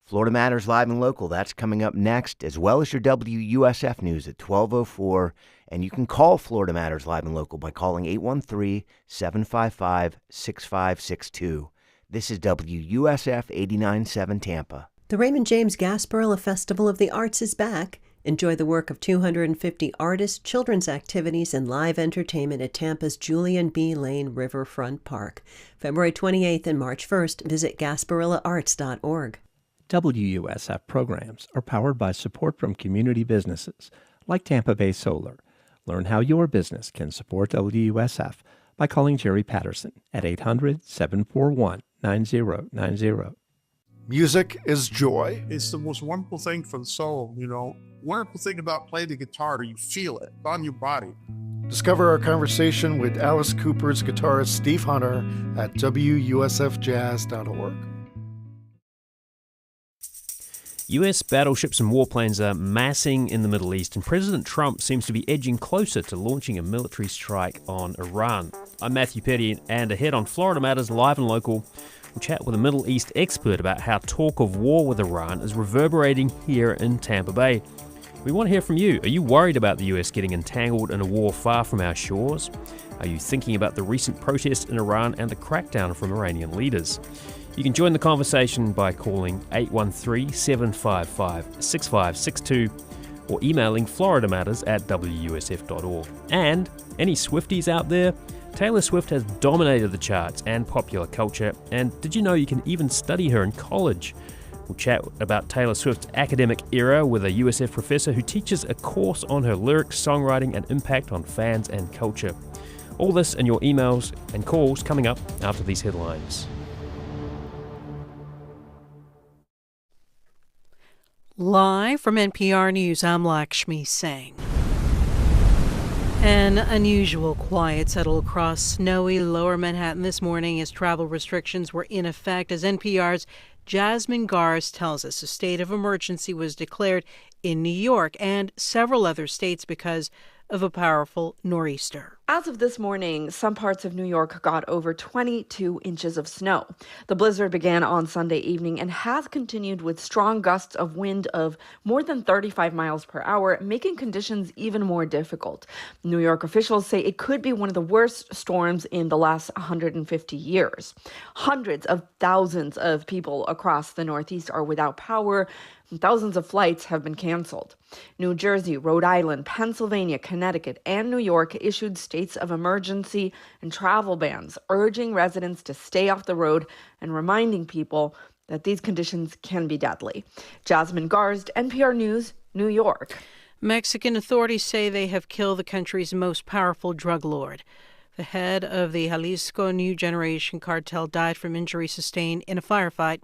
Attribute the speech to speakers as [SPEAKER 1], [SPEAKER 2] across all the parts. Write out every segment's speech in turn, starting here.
[SPEAKER 1] Florida Matters Live and Local, that's coming up next, as well as your WUSF news at 12:04. And you can call Florida Matters Live and Local by calling 813-755-6562. This is WUSF 89.7 Tampa.
[SPEAKER 2] The Raymond James Gasparilla Festival of the Arts is back. Enjoy the work of 250 artists, children's activities, and live entertainment at Tampa's Julian B. Lane Riverfront Park. February 28th and March 1st, visit GasparillaArts.org.
[SPEAKER 3] WUSF programs are powered by support from community businesses like Tampa Bay Solar. Learn how your business can support WUSF by calling Jerry Patterson at 800-741-9090.
[SPEAKER 4] Music is joy.
[SPEAKER 5] It's the most wonderful thing for the soul, Wonderful thing about playing the guitar, you feel it on your body.
[SPEAKER 4] Discover our conversation with Alice Cooper's guitarist Steve Hunter at WUSFjazz.org.
[SPEAKER 6] U.S. battleships and warplanes are massing in the Middle East, and President Trump seems to be edging closer to launching a military strike on Iran. I'm Matthew Petty, and ahead on Florida Matters Live and Local, we'll chat with a Middle East expert about how talk of war with Iran is reverberating here in Tampa Bay. We want to hear from you. Are you worried about the U.S. getting entangled in a war far from our shores? Are you thinking about the recent protests in Iran and the crackdown from Iranian leaders? You can join the conversation by calling 813-755-6562 or emailing FloridaMatters@WUSF.org. And any Swifties out there? Taylor Swift has dominated the charts and popular culture, and did you know you can even study her in college? We'll chat about Taylor Swift's academic era with a USF professor who teaches a course on her lyrics, songwriting, and impact on fans and culture. All this and your emails and calls coming up after these headlines.
[SPEAKER 7] Live from NPR News, I'm Lakshmi Singh. An unusual quiet settled across snowy lower Manhattan this morning as travel restrictions were in effect. As NPR's Jasmine Gars tells us, a state of emergency was declared in New York and several other states because of a powerful nor'easter.
[SPEAKER 8] As of this morning, some parts of New York got over 22 inches of snow. The blizzard began on Sunday evening and has continued with strong gusts of wind of more than 35 miles per hour, making conditions even more difficult. New York officials say it could be one of the worst storms in the last 150 years. Hundreds of thousands of people across the Northeast are without power. Thousands of flights have been canceled. New Jersey, Rhode Island, Pennsylvania, Connecticut, and New York issued states of emergency and travel bans, urging residents to stay off the road and reminding people that these conditions can be deadly. Jasmine Gars, NPR News, New York.
[SPEAKER 7] Mexican authorities say they have killed the country's most powerful drug lord. The head of the Jalisco New Generation cartel died from injuries sustained in a firefight.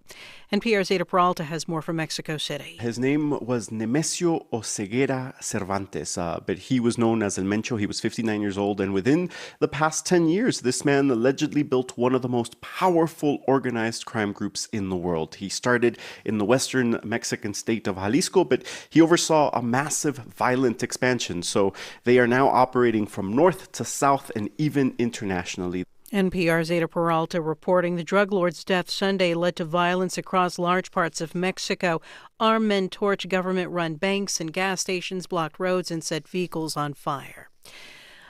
[SPEAKER 7] NPR's Ada Peralta has more from Mexico City.
[SPEAKER 9] His name was Nemesio Oseguera Cervantes, but he was known as El Mencho. He was 59 years old, and within the past 10 years, this man allegedly built one of the most powerful organized crime groups in the world. He started in the western Mexican state of Jalisco, but he oversaw a massive violent expansion. So they are now operating from north to south and even internationally.
[SPEAKER 7] NPR's Ada Peralta reporting the drug lord's death Sunday led to violence across large parts of Mexico. Armed men torched government-run banks and gas stations, blocked roads, and set vehicles on fire.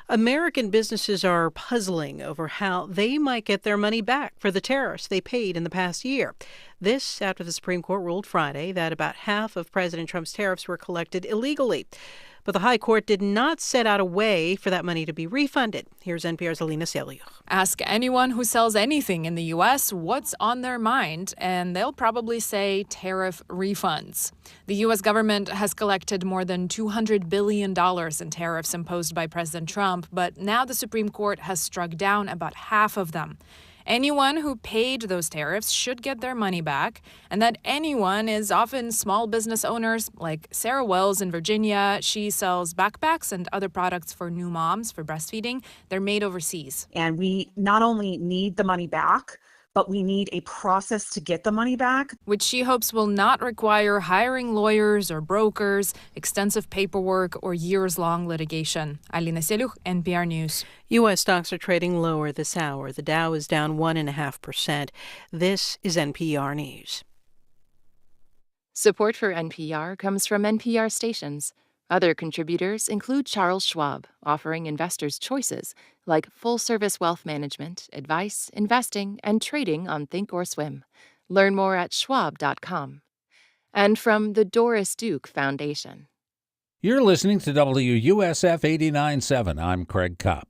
[SPEAKER 7] American businesses are puzzling over how they might get their money back for the tariffs they paid in the past year. This after the Supreme Court ruled Friday that about half of President Trump's tariffs were collected illegally. But the High Court did not set out a way for that money to be refunded. Here's NPR's Alina Selyukh.
[SPEAKER 10] Ask anyone who sells anything in the U.S. what's on their mind, and they'll probably say tariff refunds. The U.S. government has collected more than $200 billion in tariffs imposed by President Trump, but now the Supreme Court has struck down about half of them. Anyone who paid those tariffs should get their money back, and that anyone is often small business owners like Sarah Wells in Virginia. She sells backpacks and other products for new moms for breastfeeding. They're made overseas.
[SPEAKER 11] And we not only need the money back, but we need a process to get the money back,
[SPEAKER 10] which she hopes will not require hiring lawyers or brokers, extensive paperwork, or years-long litigation. Alina Selyukh, NPR News.
[SPEAKER 7] U.S. stocks are trading lower this hour. The Dow is down 1.5%. This is NPR News.
[SPEAKER 12] Support for NPR comes from NPR stations. Other contributors include Charles Schwab, offering investors choices like full-service wealth management, advice, investing, and trading on Thinkorswim. Learn more at schwab.com. And from the Doris Duke Foundation.
[SPEAKER 13] You're listening to WUSF 89.7. I'm Craig Kopp.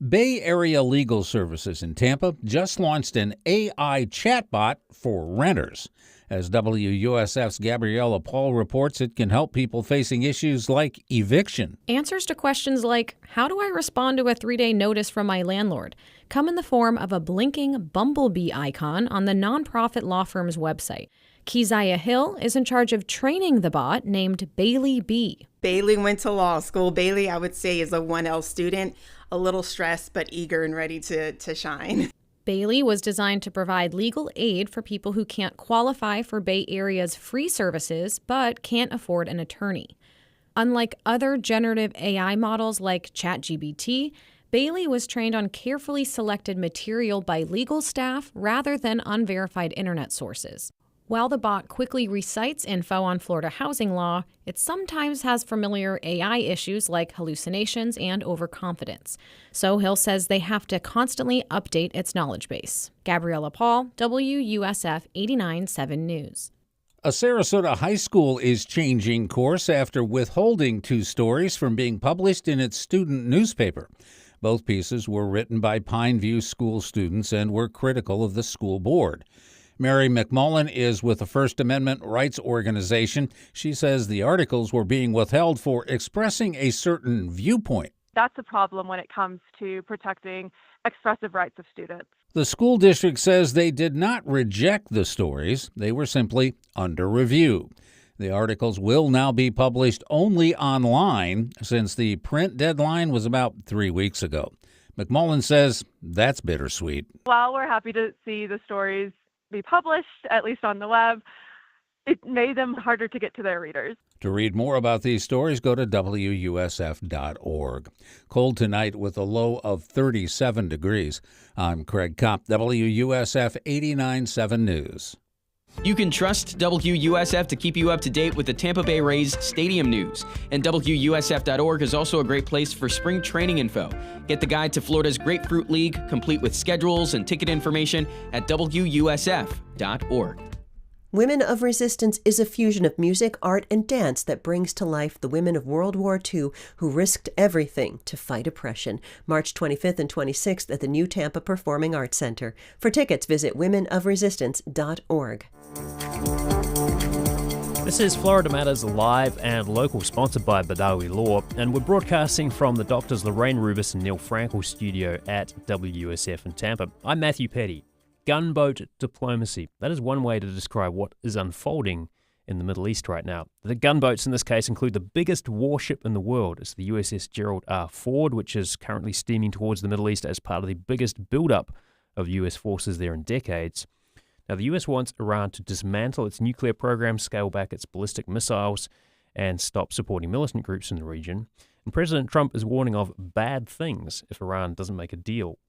[SPEAKER 13] Bay Area Legal Services in Tampa just launched an AI chatbot for renters. As WUSF's Gabriella Paul reports, it can help people facing issues like eviction.
[SPEAKER 14] Answers to questions like, how do I respond to a 3-day notice from my landlord, come in the form of a blinking bumblebee icon on the nonprofit law firm's website. Keziah Hill is in charge of training the bot named Bailey B.
[SPEAKER 15] Bailey went to law school. Bailey, I would say, is a 1L student, a little stressed but eager and ready to shine.
[SPEAKER 14] Bailey was designed to provide legal aid for people who can't qualify for Bay Area's free services but can't afford an attorney. Unlike other generative AI models like ChatGPT, Bailey was trained on carefully selected material by legal staff rather than unverified internet sources. While the bot quickly recites info on Florida housing law, it sometimes has familiar AI issues like hallucinations and overconfidence. So Hill says they have to constantly update its knowledge base. Gabriella Paul, WUSF 89.7 News.
[SPEAKER 13] A Sarasota high school is changing course after withholding 2 stories from being published in its student newspaper. Both pieces were written by Pineview school students and were critical of the school board. Mary McMullen is with the First Amendment Rights Organization. She says the articles were being withheld for expressing a certain viewpoint.
[SPEAKER 16] That's a problem when it comes to protecting expressive rights of students.
[SPEAKER 13] The school district says they did not reject the stories. They were simply under review. The articles will now be published only online since the print deadline was about 3 weeks ago. McMullen says that's bittersweet.
[SPEAKER 16] While we're happy to see the stories be published, at least on the web, it made them harder to get to their readers.
[SPEAKER 13] To read more about these stories, go to WUSF.org. Cold tonight with a low of 37 degrees. I'm Craig Kopp, WUSF 89.7 News.
[SPEAKER 17] You can trust WUSF to keep you up to date with the Tampa Bay Rays stadium news. And WUSF.org is also a great place for spring training info. Get the guide to Florida's Grapefruit League, complete with schedules and ticket information at WUSF.org.
[SPEAKER 2] Women of Resistance is a fusion of music, art, and dance that brings to life the women of World War II who risked everything to fight oppression. March 25th and 26th at the New Tampa Performing Arts Center. For tickets, visit womenofresistance.org.
[SPEAKER 6] This is Florida Matters live and local, sponsored by Badawi Law, and we're broadcasting from the Doctors Lorraine Rubis and Neil Frankel studio at WUSF in Tampa. I'm Matthew Petty. Gunboat diplomacy. That is one way to describe what is unfolding in the Middle East right now. The gunboats in this case include the biggest warship in the world. It's the USS Gerald R. Ford, which is currently steaming towards the Middle East as part of the biggest buildup of U.S. forces there in decades. Now, the U.S. wants Iran to dismantle its nuclear program, scale back its ballistic missiles, and stop supporting militant groups in the region. And President Trump is warning of bad things if Iran doesn't make a deal.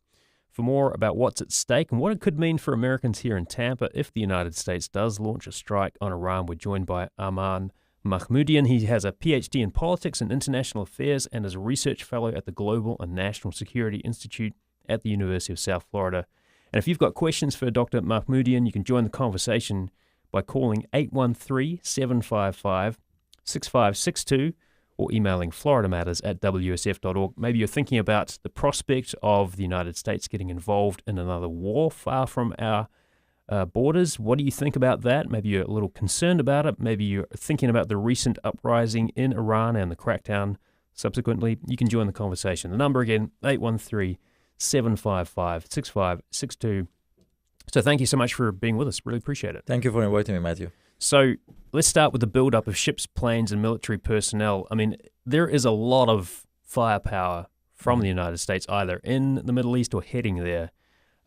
[SPEAKER 6] For more about what's at stake and what it could mean for Americans here in Tampa if the United States does launch a strike on Iran, we're joined by Aman Mahmoudian. He has a PhD in politics and international affairs and is a research fellow at the Global and National Security Institute at the University of South Florida. And if you've got questions for Dr. Mahmoudian, you can join the conversation by calling 813-755-6562 or emailing FloridaMatters@WUSF.org. Maybe you're thinking about the prospect of the United States getting involved in another war far from our borders. What do you think about that? Maybe you're a little concerned about it. Maybe you're thinking about the recent uprising in Iran and the crackdown subsequently. You can join the conversation. The number again, 813-755-6562. So thank you so much for being with us. Really appreciate it.
[SPEAKER 18] Thank you for inviting me, Matthew.
[SPEAKER 6] So let's start with the buildup of ships, planes, and military personnel. I mean, there is a lot of firepower from the United States, either in the Middle East or heading there.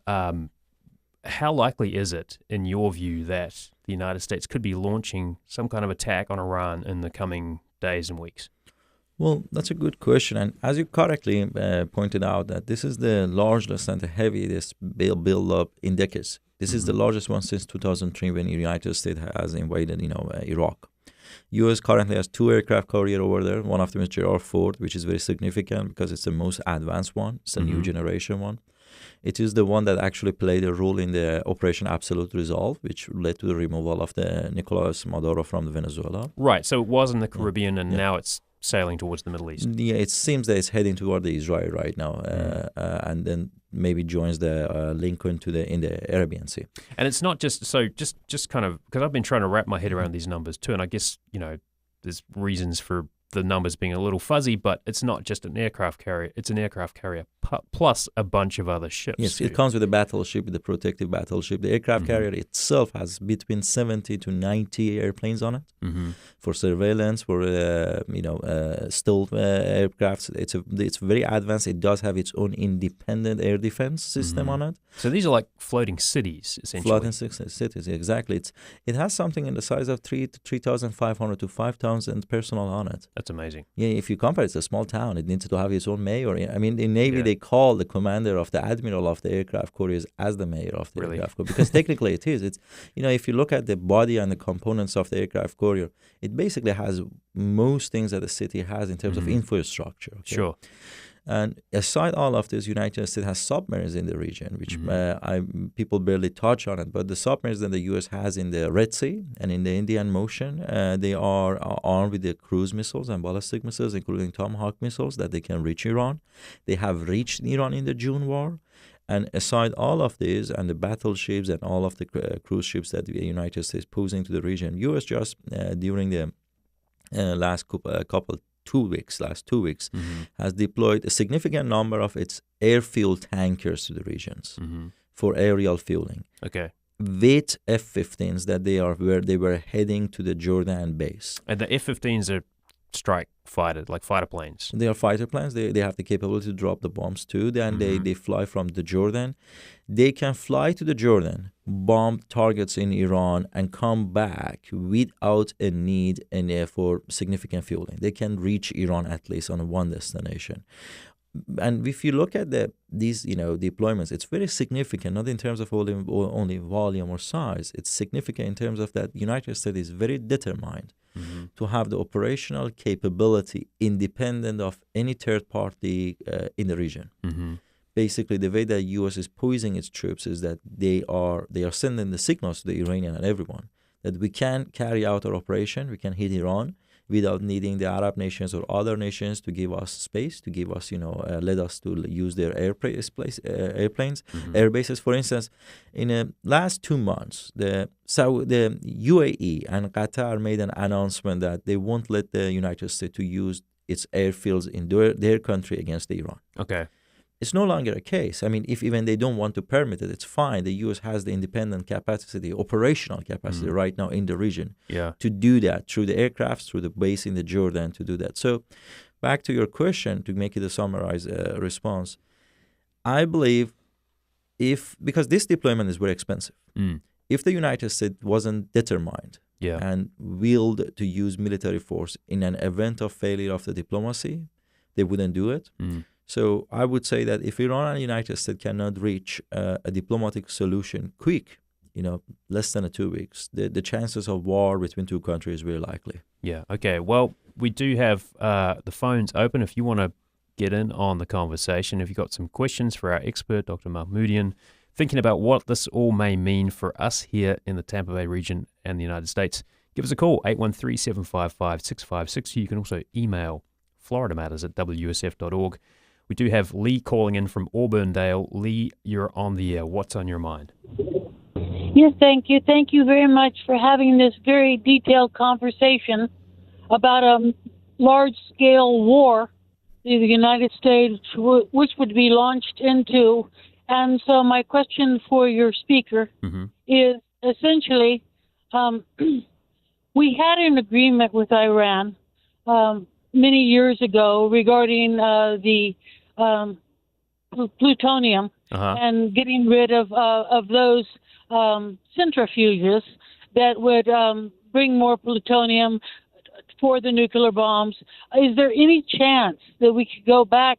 [SPEAKER 6] How likely is it, in your view, that the United States could be launching some kind of attack on Iran in the coming days and weeks?
[SPEAKER 18] Well, that's a good question. And as you correctly pointed out, that this is the largest and the heaviest build-up in decades This is the largest one since 2003 when the United States has invaded, Iraq. U.S. currently has 2 aircraft carrier over there. One of them is Gerald Ford, which is very significant because it's the most advanced one. It's a new generation one. It is the one that actually played a role in the Operation Absolute Resolve, which led to the removal of the Nicolas Maduro from Venezuela.
[SPEAKER 6] Right, so it was in the Caribbean and now it's sailing towards the Middle East.
[SPEAKER 18] Yeah, it seems that it's heading toward the Israel right now, and then maybe joins the Lincoln in the Arabian Sea.
[SPEAKER 6] And it's not just kind of, because I've been trying to wrap my head around these numbers too, and I guess, there's reasons for the numbers being a little fuzzy, but it's not just an aircraft carrier. It's an aircraft carrier plus a bunch of other ships.
[SPEAKER 18] Yes,
[SPEAKER 6] too.
[SPEAKER 18] it comes with a battleship, with a protective battleship. The aircraft carrier itself has between 70 to 90 airplanes on it for surveillance, for stealth aircrafts. It's very advanced. It does have its own independent air defense system on it.
[SPEAKER 6] So these are like floating cities, essentially.
[SPEAKER 18] Floating cities, exactly. It has something in the size of 3,500 to 5,000 personnel on it.
[SPEAKER 6] That's amazing.
[SPEAKER 18] Yeah, if you compare, it's a small town. It needs to have its own mayor. I mean, in Navy, they call the commander of the admiral of the aircraft carriers as the mayor of the aircraft carrier, because technically it is. It's if you look at the body and the components of the aircraft carrier, it basically has most things that the city has in terms of infrastructure. Okay?
[SPEAKER 6] Sure.
[SPEAKER 18] And aside all of this, United States has submarines in the region, which people barely touch on it. But the submarines that the U.S. has in the Red Sea and in the Indian Ocean, they are armed with the cruise missiles and ballistic missiles, including Tomahawk missiles, that they can reach Iran. They have reached Iran in the June war. And aside all of this and the battleships and all of the cruise ships that the United States posing to the region, U.S. just during the last 2 weeks, has deployed a significant number of its air fuel tankers to the regions for aerial fueling.
[SPEAKER 6] Okay.
[SPEAKER 18] With F-15s that they were heading to the Jordan base.
[SPEAKER 6] And the F-15s are strike fighter, like fighter planes.
[SPEAKER 18] They are fighter planes. They have the capability to drop the bombs too. Then they fly from the Jordan. They can fly to the Jordan, bomb targets in Iran, and come back without a need for significant fueling. They can reach Iran at least on one destination. And if you look at these deployments, it's very significant, not in terms of only volume or size. It's significant in terms of that United States is very determined to have the operational capability independent of any third party in the region. Basically, the way that U.S. is posing its troops is that they are sending the signals to the Iranian and everyone that we can carry out our operation, we can hit Iran without needing the Arab nations or other nations to give us space, to give us, let us to use their airplanes, air bases. For instance, in the last 2 months, the UAE and Qatar made an announcement that they won't let the United States to use its airfields in their country against Iran.
[SPEAKER 6] Okay.
[SPEAKER 18] It's no longer a case. I mean, if even they don't want to permit it, it's fine. The U.S. has the independent capacity, operational capacity right now in the region to do that through the aircrafts, through the base in the Jordan to do that. So back to your question, to make it a summarized response, I believe because this deployment is very expensive, if the United States wasn't determined and willed to use military force in an event of failure of the diplomacy, they wouldn't do it. So I would say that if Iran and the United States cannot reach a diplomatic solution quick, less than 2 weeks, the chances of war between two countries is very likely.
[SPEAKER 6] Yeah, okay. Well, we do have the phones open if you want to get in on the conversation. If you've got some questions for our expert, Dr. Mahmoodian, thinking about what this all may mean for us here in the Tampa Bay region and the United States, give us a call, 813-755-6560. You can also email FloridaMatters@WUSF.org. We do have Lee calling in from Auburndale. Lee, you're on the air. What's on your mind?
[SPEAKER 19] Yes, thank you. Thank you very much for having this very detailed conversation about a large-scale war in the United States, which would be launched into. And so my question for your speaker is essentially, we had an agreement with Iran many years ago regarding the plutonium and getting rid of those centrifuges that would bring more plutonium for the nuclear bombs. Is there any chance that we could go back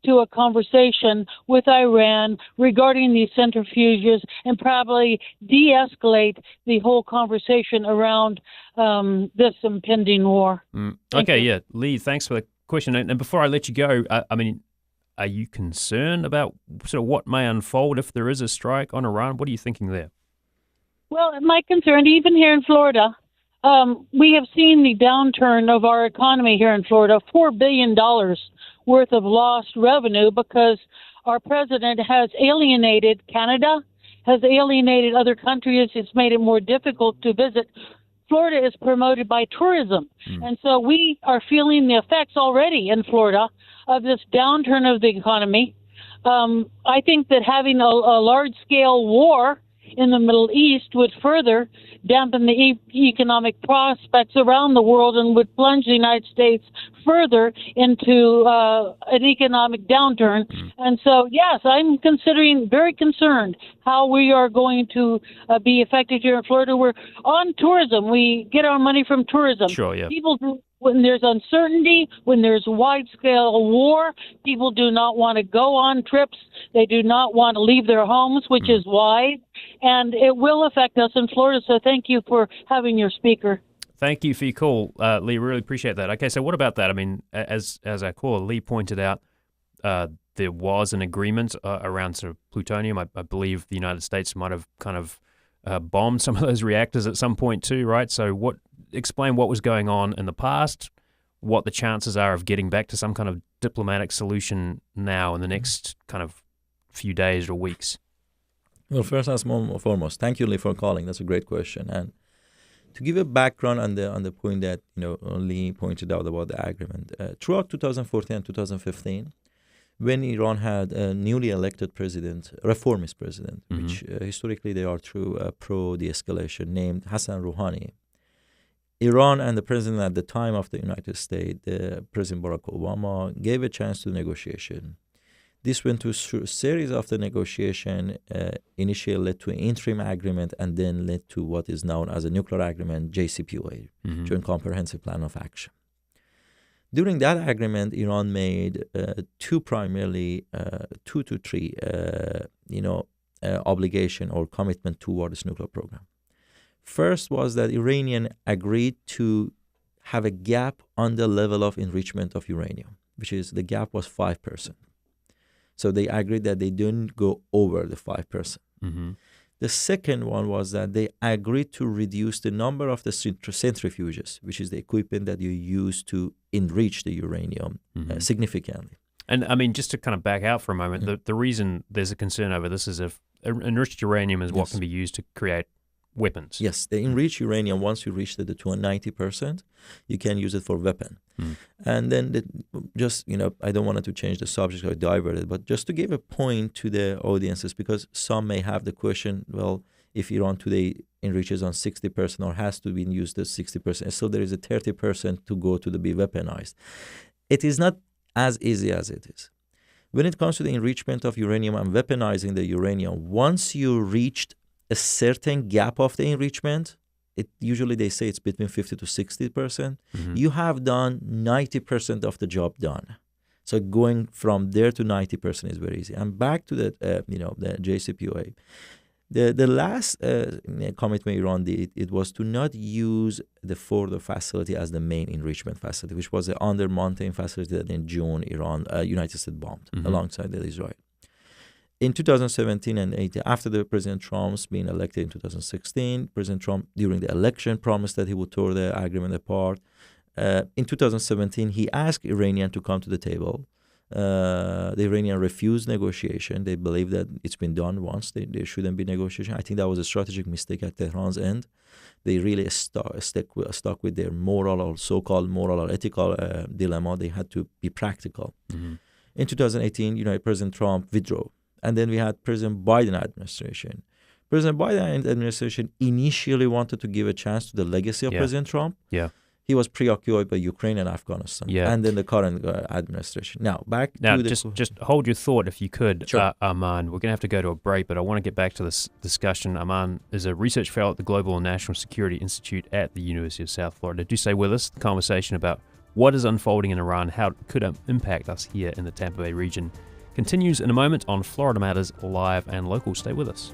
[SPEAKER 19] to a conversation with Iran regarding these centrifuges and probably de-escalate the whole conversation around this impending war?
[SPEAKER 6] Okay, yeah. Lee, thanks for the question. And before I let you go, I mean, are you concerned about sort of what may unfold if there is a strike on Iran? What are you thinking there?
[SPEAKER 19] Well, my concern, even here in Florida, we have seen the downturn of our economy here in Florida, $4 billion worth of lost revenue because our president has alienated Canada, has alienated other countries. It's made it more difficult to visit. Florida is promoted by tourism. And so we are feeling the effects already in Florida of this downturn of the economy. I think that having a large-scale war in the Middle East would further dampen the economic prospects around the world and would plunge the United States further into an economic downturn. And so, yes, I'm very concerned how we are going to be affected here in Florida. We're on tourism. We get our money from tourism.
[SPEAKER 6] Sure, yeah.
[SPEAKER 19] When there's uncertainty, when there's wide-scale war, people do not want to go on trips. They do not want to leave their homes, which is wise, and it will affect us in Florida. So thank you for having your speaker.
[SPEAKER 6] Thank you for your call, Lee. Really appreciate that. Okay, so what about that? I mean, as our caller, Lee, pointed out, there was an agreement around sort of plutonium. I believe the United States might have kind of bombed some of those reactors at some point too, right? So explain what was going on in the past, what the chances are of getting back to some kind of diplomatic solution now in the next kind of few days or weeks.
[SPEAKER 18] Well, first and foremost, thank you, Lee, for calling. That's a great question. And to give a background on the point that Lee pointed out about the agreement, throughout 2014 and 2015, when Iran had a newly elected president, reformist president, which historically they are true pro-de-escalation, named Hassan Rouhani, Iran and the president at the time of the United States, President Barack Obama, gave a chance to negotiation. This went through a series of the negotiation, initially led to an interim agreement, and then led to what is known as a nuclear agreement, JCPOA, Joint Comprehensive Plan of Action. During that agreement, Iran made two to three obligation or commitment towards nuclear program. First was that Iranian agreed to have a gap on the level of enrichment of uranium, which is the gap was 5%. So they agreed that they didn't go over the 5%. The second one was that they agreed to reduce the number of the centrifuges, which is the equipment that you use to enrich the uranium significantly.
[SPEAKER 6] And I mean, just to kind of back out for a moment, the reason there's a concern over this is if enriched uranium is what can be used to create weapons.
[SPEAKER 18] Yes, the enriched uranium, once you reach the 290%, you can use it for weapon. And then I don't want to change the subject or divert it, but just to give a point to the audiences, because some may have the question, well, if Iran today enriches on 60% or has to be used as 60%, so there is a 30% to go to be weaponized. It is not as easy as it is. When it comes to the enrichment of uranium and weaponizing the uranium, once you reached a certain gap of the enrichment, usually they say it's between 50 to 60%. You have done 90% of the job done. So going from there to 90% is very easy. And back to the JCPOA. The last commitment Iran did, it was to not use the Fordo facility as the main enrichment facility, which was the under mountain facility that in June United States bombed alongside Israel. In 2017 and 18, after the President Trump's being elected in 2016, President Trump, during the election, promised that he would tear the agreement apart. In 2017, he asked Iranian to come to the table. The Iranian refused negotiation. They believe that it's been done once. There shouldn't be negotiation. I think that was a strategic mistake at Tehran's end. They really stuck with their moral or so-called moral or ethical dilemma. They had to be practical. In 2018, President Trump withdrew. And then we had President Biden administration. President Biden administration initially wanted to give a chance to the legacy of President Trump.
[SPEAKER 6] Yeah.
[SPEAKER 18] He was preoccupied by Ukraine and Afghanistan, and then the current administration. Now, back to the...
[SPEAKER 6] Just hold your thought if you could,
[SPEAKER 18] Sure.
[SPEAKER 6] Arman. We're going to have to go to a break, but I want to get back to this discussion. Arman is a research fellow at the Global and National Security Institute at the University of South Florida. Do stay with us. The conversation about what is unfolding in Iran, how it could impact us here in the Tampa Bay region, continues in a moment on Florida Matters Live and Local. Stay with us.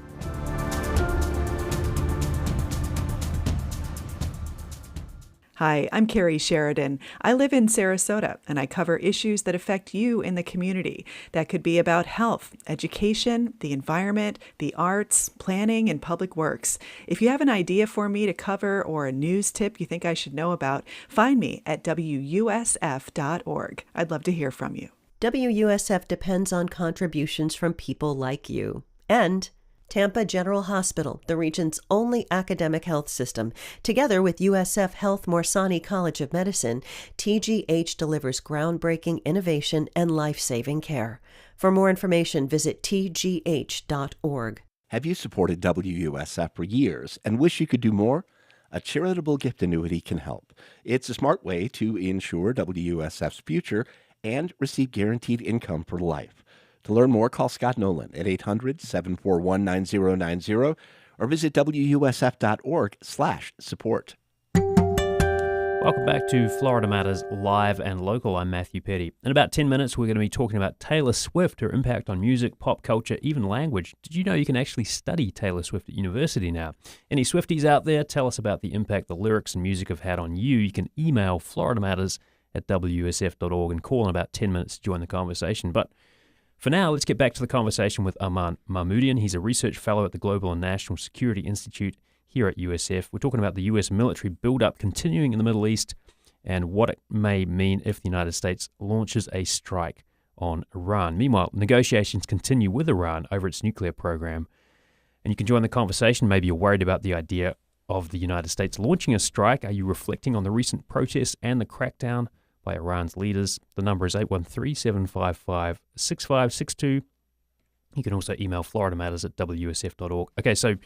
[SPEAKER 20] Hi, I'm Carrie Sheridan. I live in Sarasota, and I cover issues that affect you in the community. That could be about health, education, the environment, the arts, planning, and public works. If you have an idea for me to cover or a news tip you think I should know about, find me at WUSF.org. I'd love to hear from you.
[SPEAKER 2] WUSF depends on contributions from people like you. And Tampa General Hospital, the region's only academic health system. Together with USF Health Morsani College of Medicine, TGH delivers groundbreaking innovation and life-saving care. For more information, visit tgh.org.
[SPEAKER 21] Have you supported WUSF for years and wish you could do more? A charitable gift annuity can help. It's a smart way to ensure WUSF's future and receive guaranteed income for life. To learn more, call Scott Nolan at 800-741-9090 or visit WUSF.org/support.
[SPEAKER 6] Welcome back to Florida Matters Live and Local. I'm Matthew Petty. In about 10 minutes, we're going to be talking about Taylor Swift, her impact on music, pop culture, even language. Did you know you can actually study Taylor Swift at university now? Any Swifties out there? Tell us about the impact the lyrics and music have had on you. You can email FloridaMatters@WUSF.org and call in about 10 minutes to join the conversation. But for now, let's get back to the conversation with Arman Mahmoudian. He's a research fellow at the Global and National Security Institute here at USF. We're talking about the U.S. military buildup continuing in the Middle East and what it may mean if the United States launches a strike on Iran. Meanwhile, negotiations continue with Iran over its nuclear program. And you can join the conversation. Maybe you're worried about the idea of the United States launching a strike. Are you reflecting on the recent protests and the crackdown by Iran's leaders? The number is 813-755-6562. You can also email FloridaMatters@WUSF.org. Okay, so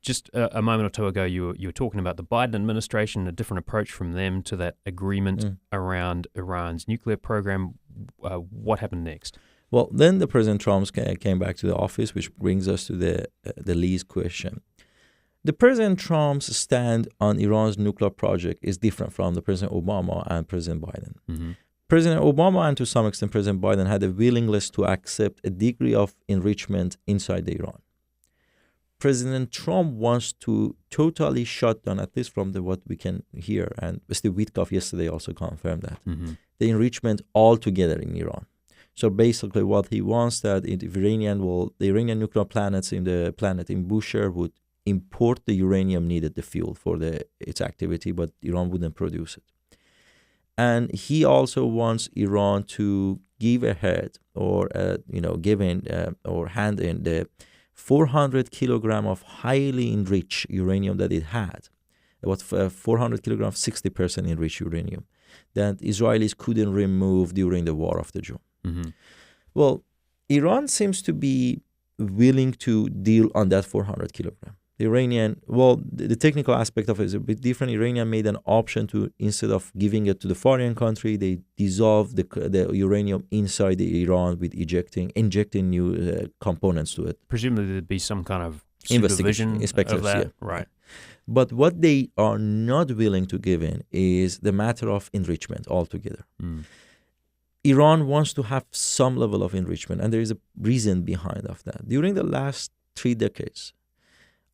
[SPEAKER 6] just a moment or two ago, you were talking about the Biden administration, a different approach from them to that agreement around Iran's nuclear program. What happened next?
[SPEAKER 18] Well, then the President Trump came back to the office, which brings us to the lease question. The President Trump's stand on Iran's nuclear project is different from the President Obama and President Biden.
[SPEAKER 6] Mm-hmm.
[SPEAKER 18] President Obama and to some extent President Biden had a willingness to accept a degree of enrichment inside the Iran. President Trump wants to totally shut down, at least from what we can hear, and Steve Witkoff yesterday also confirmed that, the enrichment altogether in Iran. So basically what he wants that the Iranian nuclear planets in the planet in Bushehr would import the uranium needed, the fuel for its activity, but Iran wouldn't produce it. And he also wants Iran to give ahead or hand in the 400 kilogram of highly enriched uranium that it had, about 400 kilograms, 60% enriched uranium, that Israelis couldn't remove during the war of the June.
[SPEAKER 6] Mm-hmm.
[SPEAKER 18] Well, Iran seems to be willing to deal on that 400 kilogram. The technical aspect of it is a bit different. Iranian made an option to, instead of giving it to the foreign country, they dissolve the uranium inside the Iran with injecting new components to it.
[SPEAKER 6] Presumably there'd be some kind of
[SPEAKER 18] investigation,
[SPEAKER 6] supervision of that.
[SPEAKER 18] Yeah.
[SPEAKER 6] Right.
[SPEAKER 18] But what they are not willing to give in is the matter of enrichment altogether. Iran wants to have some level of enrichment, and there is a reason behind of that. During the last 3 decades,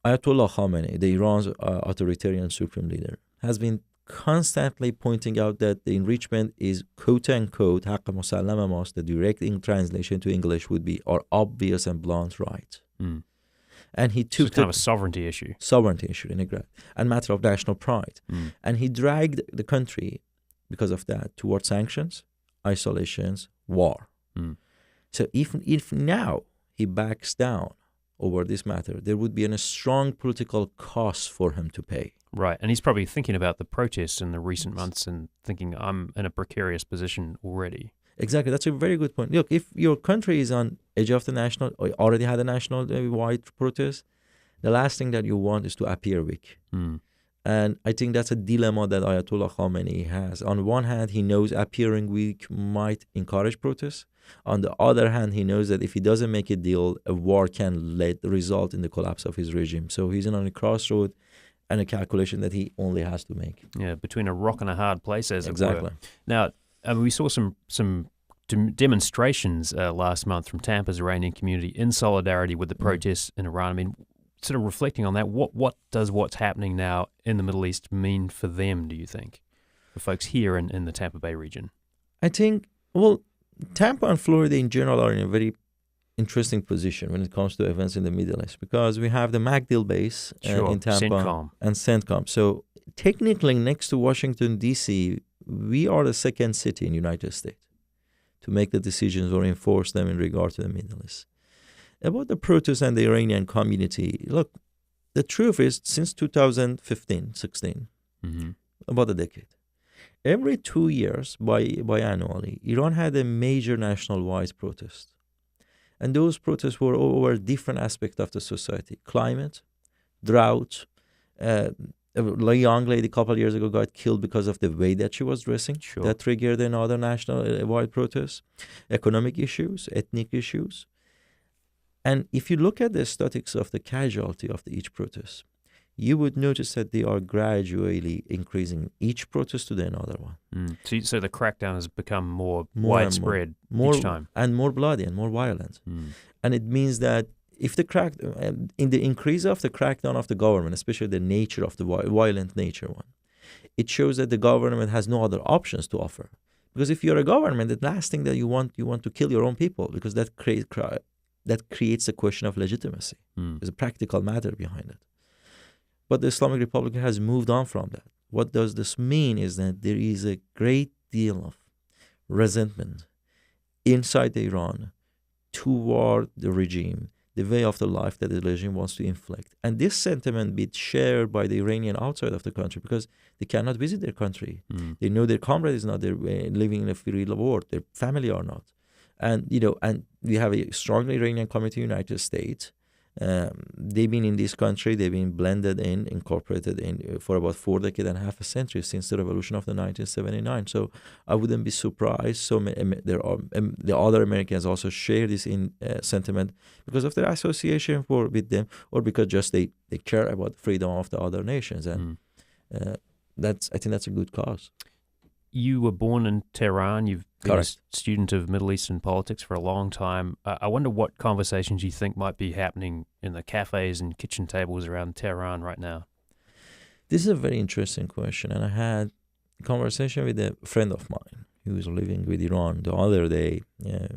[SPEAKER 18] Ayatollah Khamenei, the Iran's authoritarian supreme leader, has been constantly pointing out that the enrichment is quote-unquote haqq musallama mas, the direct translation to English would be our obvious and blunt right. And he took
[SPEAKER 6] it's kind of a sovereignty issue.
[SPEAKER 18] Sovereignty issue, and matter of national pride. And he dragged the country, because of that, towards sanctions, isolations, war. So if now he backs down over this matter, there would be a strong political cost for him to pay.
[SPEAKER 6] Right, and he's probably thinking about the protests in the recent months and thinking, I'm in a precarious position already.
[SPEAKER 18] Exactly, that's a very good point. Look, if your country is on edge of the national, or already had a national wide protest, the last thing that you want is to appear weak. And I think that's a dilemma that Ayatollah Khamenei has. On one hand, he knows appearing weak might encourage protests. On the other hand, he knows that if he doesn't make a deal, a war can result in the collapse of his regime. So he's on a crossroad and a calculation that he only has to make.
[SPEAKER 6] Yeah, between a rock and a hard place, as it
[SPEAKER 18] Exactly.
[SPEAKER 6] were. Now, we saw some demonstrations last month from Tampa's Iranian community in solidarity with the protests in Iran. I mean, sort of reflecting on that, what does what's happening now in the Middle East mean for them, do you think, for folks here in the Tampa Bay region?
[SPEAKER 18] I think, well, Tampa and Florida in general are in a very interesting position when it comes to events in the Middle East, because we have the MacDill base in Tampa
[SPEAKER 6] CENTCOM.
[SPEAKER 18] and CENTCOM. So technically, next to Washington, D.C., we are the second city in the United States to make the decisions or enforce them in regard to the Middle East. About the protests and the Iranian community, look, the truth is, since 2015, 16, about a decade, every 2 years, biannually, Iran had a major national-wide protest. And those protests were over different aspects of the society. Climate, drought. A young lady a couple of years ago got killed because of the way that she was dressing.
[SPEAKER 6] Sure.
[SPEAKER 18] That triggered another national-wide protest. Economic issues, ethnic issues. And if you look at the statistics of the casualty of each protest, you would notice that they are gradually increasing each protest to the another one.
[SPEAKER 6] So the crackdown has become more widespread each time.
[SPEAKER 18] And more bloody and more violent. And it means that if in the increase of the crackdown of the government, especially the nature of the violent nature one, it shows that the government has no other options to offer. Because if you're a government, the last thing that you want to kill your own people, because that creates a question of legitimacy. There's a practical matter behind it. But the Islamic Republic has moved on from that. What does this mean is that there is a great deal of resentment inside Iran toward the regime, the way of the life that the regime wants to inflict. And this sentiment be shared by the Iranian outside of the country, because they cannot visit their country. They know their comrade is not there living in a free world. Their family are not. And we have a strong Iranian community in the United States. They've been in this country, they've been blended in, incorporated in for about 4 decades and a half a century since the revolution of the 1979. So I wouldn't be surprised. The other Americans also share this sentiment because of their association with them, or because just they care about freedom of the other nations. And I think that's a good cause.
[SPEAKER 6] You were born in Tehran. You've been
[SPEAKER 18] Correct.
[SPEAKER 6] a student of Middle Eastern politics for a long time. I wonder what conversations you think might be happening in the cafes and kitchen tables around Tehran right now.
[SPEAKER 18] This is a very interesting question. And I had a conversation with a friend of mine who is living with Iran the other day.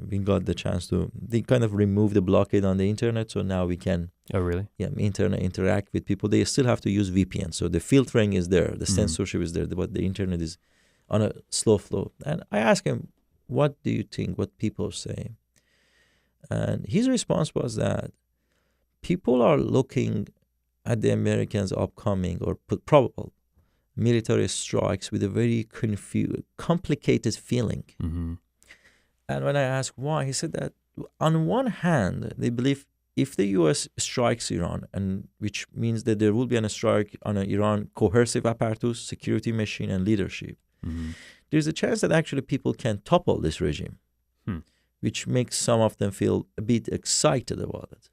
[SPEAKER 18] We got the chance they kind of removed the blockade on the internet, so now we can interact with people. They still have to use VPN, so the filtering is there, the censorship is there, but the internet is on a slow flow. And I asked him, what do you think, what people say? And his response was that people are looking at the Americans' upcoming or probable military strikes with a very complicated feeling. And when I asked why, he said that on one hand, they believe if the U.S. strikes Iran, and which means that there will be a strike on Iran coercive apparatus, security machine, and leadership, there's a chance that actually people can topple this regime, which makes some of them feel a bit excited about it.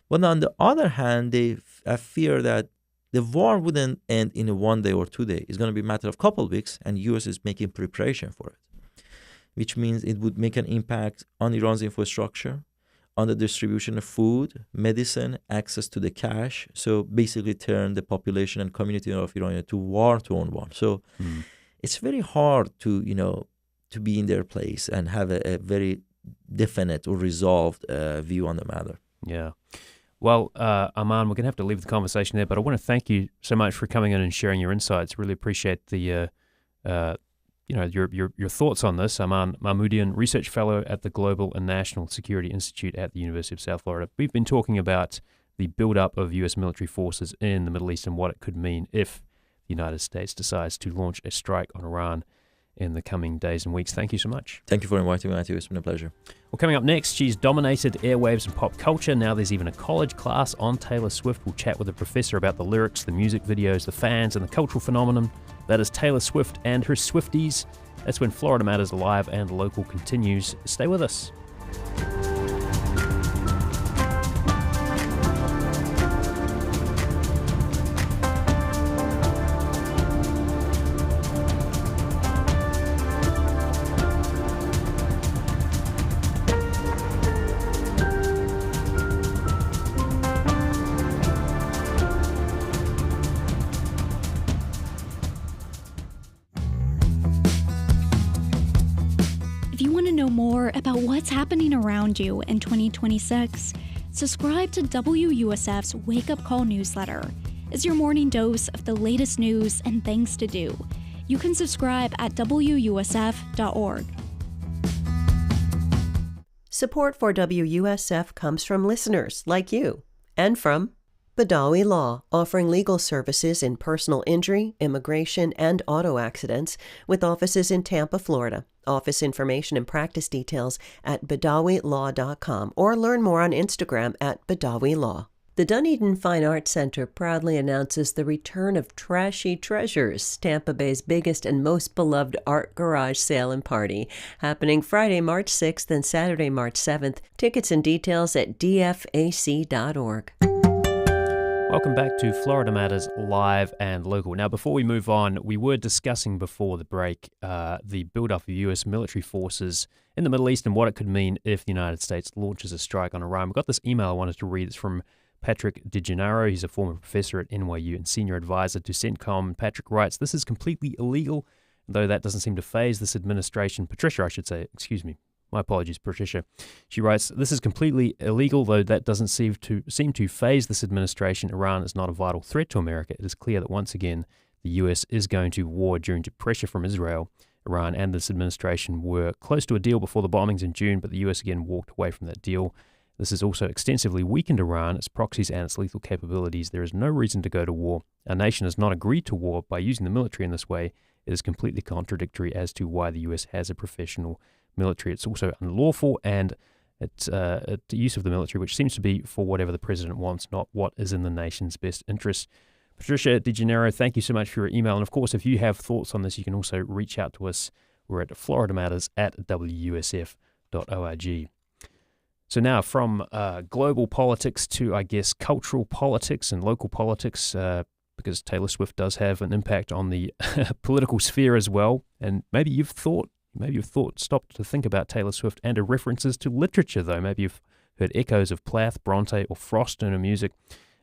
[SPEAKER 18] But on the other hand, they fear that the war wouldn't end in a 1 day or 2 days. It's going to be a matter of a couple of weeks, and U.S. is making preparation for it, which means it would make an impact on Iran's infrastructure, on the distribution of food, medicine, access to the cash. So basically turn the population and community of Iran into war-torn one. So it's very hard to be in their place and have a very definite or resolved view on the matter.
[SPEAKER 6] Yeah. Well, Aman, we're going to have to leave the conversation there, but I want to thank you so much for coming in and sharing your insights. Really appreciate the your thoughts on this. Aman Mahmoudian, Research Fellow at the Global and National Security Institute at the University of South Florida. We've been talking about the build-up of U.S. military forces in the Middle East and what it could mean if the United States decides to launch a strike on Iran. in the coming days and weeks. Thank you so much.
[SPEAKER 18] Thank you for inviting me, Matthew. It's been a pleasure.
[SPEAKER 6] Well, coming up next, she's dominated airwaves and pop culture. Now there's even a college class on Taylor Swift. We'll chat with a professor about the lyrics, the music videos, the fans, and the cultural phenomenon that is Taylor Swift and her Swifties. That's when Florida Matters Live and Local continues. Stay with us.
[SPEAKER 1] If you want to know more about what's happening around you in 2026, subscribe to WUSF's Wake Up Call newsletter. It's your morning dose of the latest news and things to do. You can subscribe at WUSF.org.
[SPEAKER 2] Support for WUSF comes from listeners like you and from Badawi Law, offering legal services in personal injury, immigration, and auto accidents with offices in Tampa, Florida. Office information and practice details at BadawiLaw.com or learn more on Instagram at Badawi Law. The Dunedin Fine Arts Center proudly announces the return of Trashy Treasures, Tampa Bay's biggest and most beloved art garage sale and party, happening Friday, March 6th and Saturday, March 7th. Tickets and details at dfac.org.
[SPEAKER 6] Welcome back to Florida Matters Live and Local. Now, before we move on, we were discussing before the break the build-up of U.S. military forces in the Middle East and what it could mean if the United States launches a strike on Iran. We've got this email I wanted to read. It's from Patrick DeGennaro. He's a former professor at NYU and senior advisor to CENTCOM. Patrick writes, "This is completely illegal, though that doesn't seem to faze this administration." Patricia, I should say. Excuse me. My apologies, Patricia. She writes, "This is completely illegal, though that doesn't seem to faze this administration. Iran is not a vital threat to America. It is clear that once again, the U.S. is going to war due to pressure from Israel. Iran and this administration were close to a deal before the bombings in June, but the U.S. again walked away from that deal. This has also extensively weakened Iran, its proxies, and its lethal capabilities. There is no reason to go to war. Our nation has not agreed to war by using the military in this way. It is completely contradictory as to why the U.S. has a professional military. It's also unlawful, and it's the use of the military, which seems to be for whatever the president wants, not what is in the nation's best interest." Patricia DeGennaro, thank you so much for your email. And of course, if you have thoughts on this, you can also reach out to us. We're at FloridaMatters@WUSF.org. So now from global politics to, I guess, cultural politics and local politics, because Taylor Swift does have an impact on the political sphere as well. And maybe you've stopped to think about Taylor Swift and her references to literature, though. Maybe you've heard echoes of Plath, Bronte, or Frost in her music.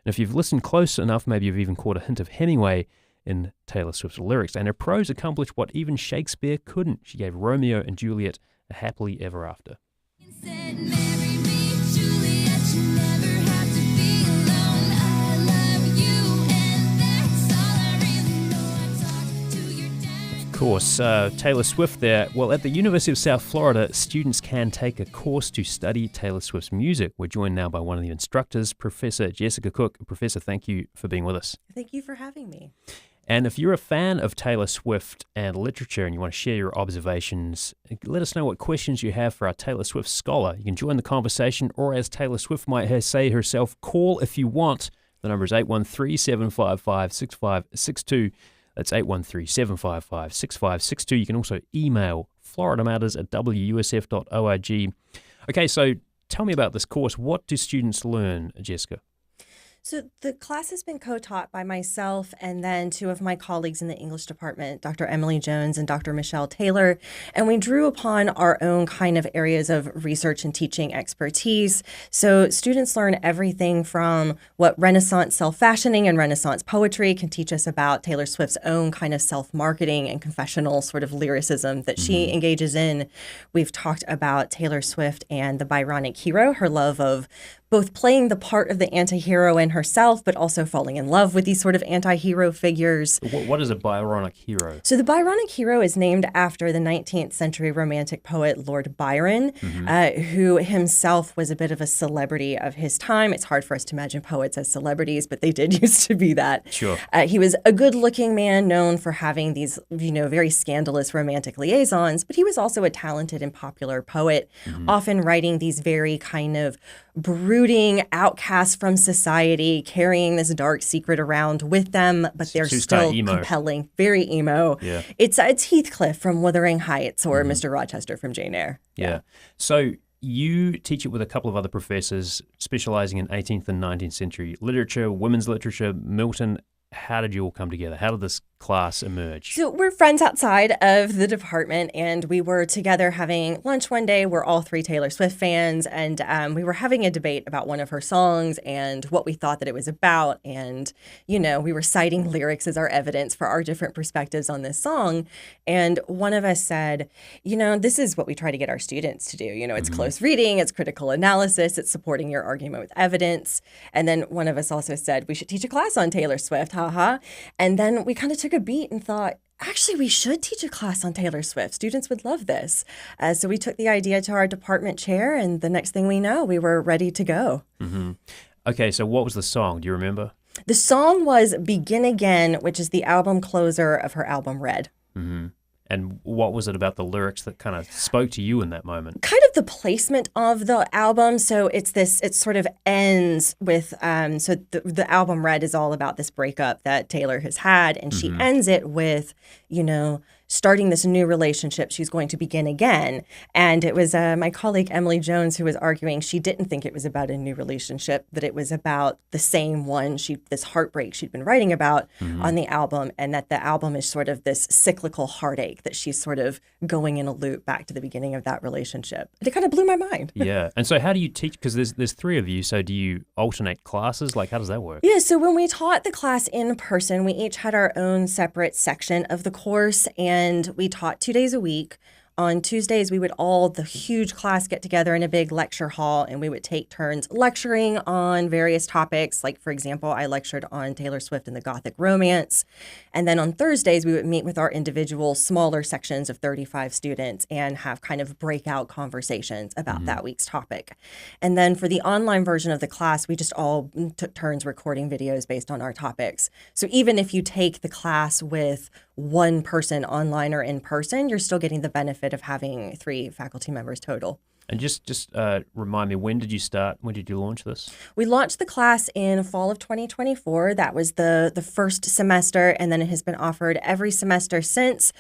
[SPEAKER 6] And if you've listened close enough, maybe you've even caught a hint of Hemingway in Taylor Swift's lyrics. And her prose accomplished what even Shakespeare couldn't. She gave Romeo and Juliet a happily ever after. Of course, Taylor Swift there. Well, at the University of South Florida, students can take a course to study Taylor Swift's music. We're joined now by one of the instructors, Professor Jessica Cook. Professor, thank you for being with us.
[SPEAKER 22] Thank you for having me.
[SPEAKER 6] And if you're a fan of Taylor Swift and literature and you want to share your observations, let us know what questions you have for our Taylor Swift scholar. You can join the conversation, or as Taylor Swift might say herself, call if you want. The number is 813-755-6562. That's 813-755-6562. You can also email FloridaMatters@WUSF.org. Okay, so tell me about this course. What do students learn, Jessica?
[SPEAKER 22] So the class has been co-taught by myself and then two of my colleagues in the English department, Dr. Emily Jones and Dr. Michelle Taylor. And we drew upon our own kind of areas of research and teaching expertise. So students learn everything from what Renaissance self-fashioning and Renaissance poetry can teach us about Taylor Swift's own kind of self-marketing and confessional sort of lyricism that she engages in. We've talked about Taylor Swift and the Byronic hero, her love of both playing the part of the anti-heroine herself, but also falling in love with these sort of anti-hero figures.
[SPEAKER 6] What is a Byronic hero?
[SPEAKER 22] So the Byronic hero is named after the 19th century romantic poet Lord Byron, who himself was a bit of a celebrity of his time. It's hard for us to imagine poets as celebrities, but they did used to be that.
[SPEAKER 6] Sure.
[SPEAKER 22] He was a good-looking man known for having these, very scandalous romantic liaisons, but he was also a talented and popular poet, often writing these very kind of brooding outcasts from society, carrying this dark secret around with them, but they're still compelling, very emo.
[SPEAKER 6] Yeah.
[SPEAKER 22] It's Heathcliff from Wuthering Heights or Mr. Rochester from Jane Eyre.
[SPEAKER 6] Yeah. So you teach it with a couple of other professors specializing in 18th and 19th century literature, women's literature. Milton, how did you all come together? How did this class emerge?
[SPEAKER 22] So we're friends outside of the department, and we were together having lunch one day. We're all three Taylor Swift fans, and we were having a debate about one of her songs and what we thought that it was about. And, we were citing lyrics as our evidence for our different perspectives on this song. And one of us said, this is what we try to get our students to do. It's close reading, it's critical analysis, it's supporting your argument with evidence. And then one of us also said, we should teach a class on Taylor Swift. And then we kind of took a beat and thought, actually, we should teach a class on Taylor Swift. Students would love this. So we took the idea to our department chair, and the next thing we know, we were ready to go.
[SPEAKER 6] Okay, so what was the song? Do you remember?
[SPEAKER 22] The song was Begin Again, which is the album closer of her album Red.
[SPEAKER 6] And what was it about the lyrics that kind of spoke to you in that moment?
[SPEAKER 22] Kind of the placement of the album. So it sort of ends with, so the album Red is all about this breakup that Taylor has had. And she ends it with, starting this new relationship. She's going to begin again. And it was my colleague Emily Jones who was arguing she didn't think it was about a new relationship, that it was about the same one, this heartbreak she'd been writing about on the album, and that the album is sort of this cyclical heartache that she's sort of going in a loop back to the beginning of that relationship. And it kind of blew my mind.
[SPEAKER 6] Yeah. And so how do you teach? Because there's three of you. So do you alternate classes? Like, how does that work?
[SPEAKER 22] Yeah. So when we taught the class in person, we each had our own separate section of the course, and we taught 2 days a week. On Tuesdays, we would the huge class, get together in a big lecture hall, and we would take turns lecturing on various topics. Like, for example, I lectured on Taylor Swift and the Gothic romance. And then on Thursdays, we would meet with our individual smaller sections of 35 students and have kind of breakout conversations about that week's topic. And then for the online version of the class, we just all took turns recording videos based on our topics. So even if you take the class with one person online or in person, you're still getting the benefit of having 3 faculty members total.
[SPEAKER 6] And just remind me, when did you start? When did you launch this?
[SPEAKER 22] We launched the class in fall of 2024. That was the first semester, and then it has been offered every semester since.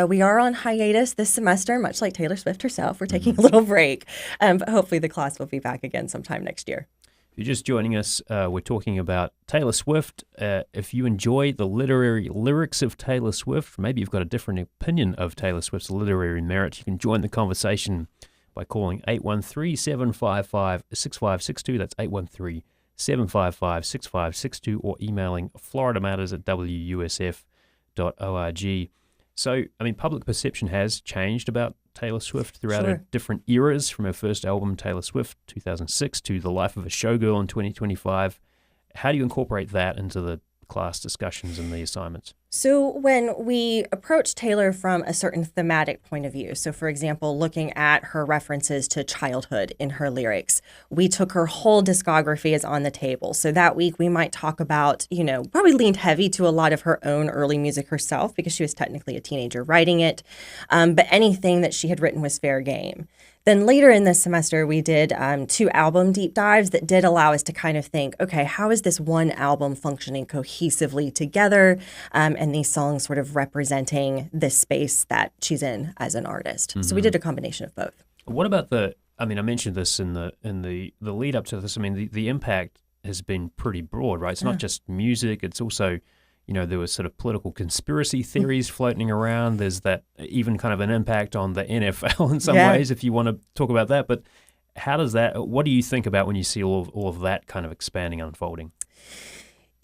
[SPEAKER 22] We are on hiatus this semester, much like Taylor Swift herself. We're taking a little break, but hopefully the class will be back again sometime next year.
[SPEAKER 6] If you're just joining us, we're talking about Taylor Swift. If you enjoy the literary lyrics of Taylor Swift, maybe you've got a different opinion of Taylor Swift's literary merit, you can join the conversation by calling 813-755-6562. That's 813-755-6562, or emailing FloridaMatters@WUSF.org. So, public perception has changed about Taylor Swift throughout her different eras, from her first album, Taylor Swift, 2006, to The Life of a Showgirl in 2025. How do you incorporate that into the class discussions and the assignments?
[SPEAKER 22] So when we approach Taylor from a certain thematic point of view, so for example, looking at her references to childhood in her lyrics, we took her whole discography as on the table. So that week we might talk about, probably leaned heavy to a lot of her own early music herself because she was technically a teenager writing it. But anything that she had written was fair game. Then later in this semester, we did 2 album deep dives that did allow us to kind of think, okay, how is this one album functioning cohesively together? And these songs sort of representing this space that she's in as an artist. So we did a combination of both.
[SPEAKER 6] What about I mentioned this in the lead up to this. The impact has been pretty broad, right? It's not just music. It's also, there was sort of political conspiracy theories floating around. There's that even kind of an impact on the NFL in some ways, if you want to talk about that. But what do you think about when you see all of that kind of expanding, unfolding?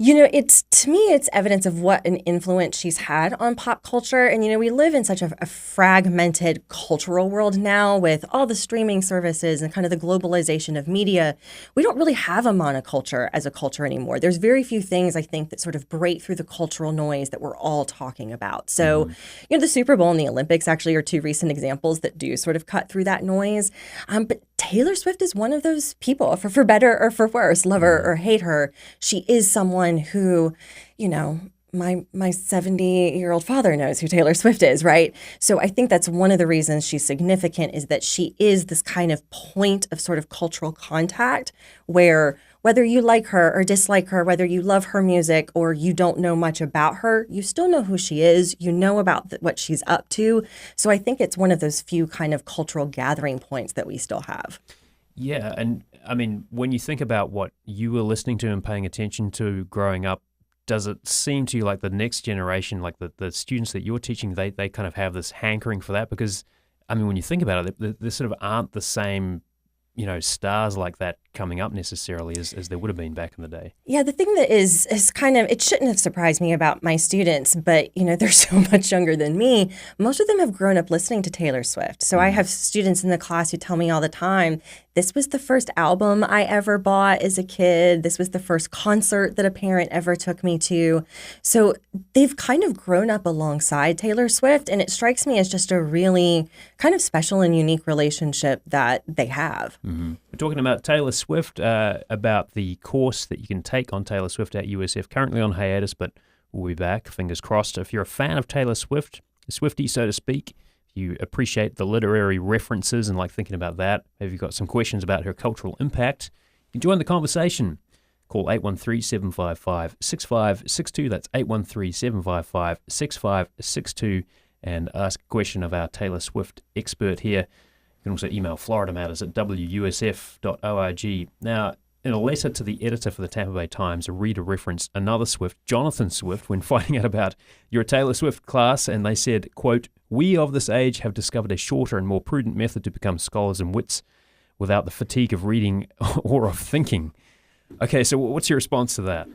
[SPEAKER 22] To me, it's evidence of what an influence she's had on pop culture. And, we live in such a fragmented cultural world now with all the streaming services and kind of the globalization of media. We don't really have a monoculture as a culture anymore. There's very few things, I think, that sort of break through the cultural noise that we're all talking about. So, the Super Bowl and the Olympics actually are two recent examples that do sort of cut through that noise. But Taylor Swift is one of those people, for better or for worse, love her or hate her. She is someone who, my 70-year-old father knows who Taylor Swift is, right? So I think that's one of the reasons she's significant, is that she is this kind of point of sort of cultural contact where whether you like her or dislike her, whether you love her music or you don't know much about her, you still know who she is. You know about what she's up to. So I think it's one of those few kind of cultural gathering points that we still have.
[SPEAKER 6] Yeah, and I mean, when you think about what you were listening to and paying attention to growing up, does it seem to you like the next generation, like the students that you're teaching, they kind of have this hankering for that? Because, I mean, when you think about it, there sort of aren't the same, stars like that coming up necessarily as there would have been back in the day.
[SPEAKER 22] Yeah, the thing that is kind of, it shouldn't have surprised me about my students, but, they're so much younger than me. Most of them have grown up listening to Taylor Swift. So I have students in the class who tell me all the time, this was the first album I ever bought as a kid. This was the first concert that a parent ever took me to. So they've kind of grown up alongside Taylor Swift, and it strikes me as just a really kind of special and unique relationship that they have.
[SPEAKER 6] Mm-hmm. We're talking about Taylor Swift, about the course that you can take on Taylor Swift at USF, currently on hiatus, but we'll be back, fingers crossed. If you're a fan of Taylor Swift, a Swiftie, so to speak, you appreciate the literary references and like thinking about that, maybe you've got some questions about her cultural impact, you can join the conversation. Call 813-755-6562. That's 813-755-6562 and ask a question of our Taylor Swift expert here. You can also email FloridaMatters@wusf.org. Now, in a letter to the editor for the Tampa Bay Times, a reader referenced another Swift, Jonathan Swift, when finding out about your Taylor Swift class, and they said, quote, "We of this age have discovered a shorter and more prudent method to become scholars and wits without the fatigue of reading or of thinking." Okay, so what's your response to that?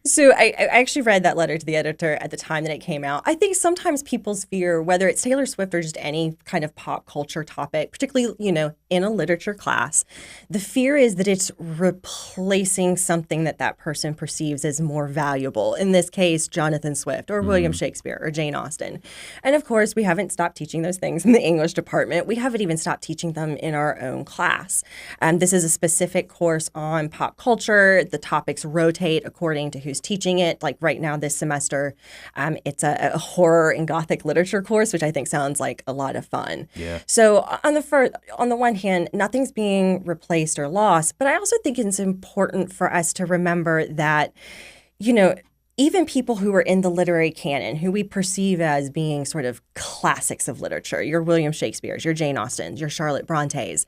[SPEAKER 22] So I actually read that letter to the editor at the time that it came out. I think sometimes people's fear, whether it's Taylor Swift or just any kind of pop culture topic, particularly, in a literature class, the fear is that it's replacing something that person perceives as more valuable. In this case, Jonathan Swift or William Shakespeare or Jane Austen. And of course, we haven't stopped teaching those things in the English department. We haven't even stopped teaching them in our own class. This is a specific course on pop culture. The topics rotate according to who's teaching it. Like right now this semester, it's a horror and Gothic literature course, which I think sounds like a lot of fun.
[SPEAKER 6] Yeah.
[SPEAKER 22] So on the one hand, nothing's being replaced or lost, but I also think it's important for us to remember that, even people who are in the literary canon, who we perceive as being sort of classics of literature, your William Shakespeare's, your Jane Austen's, your Charlotte Bronte's,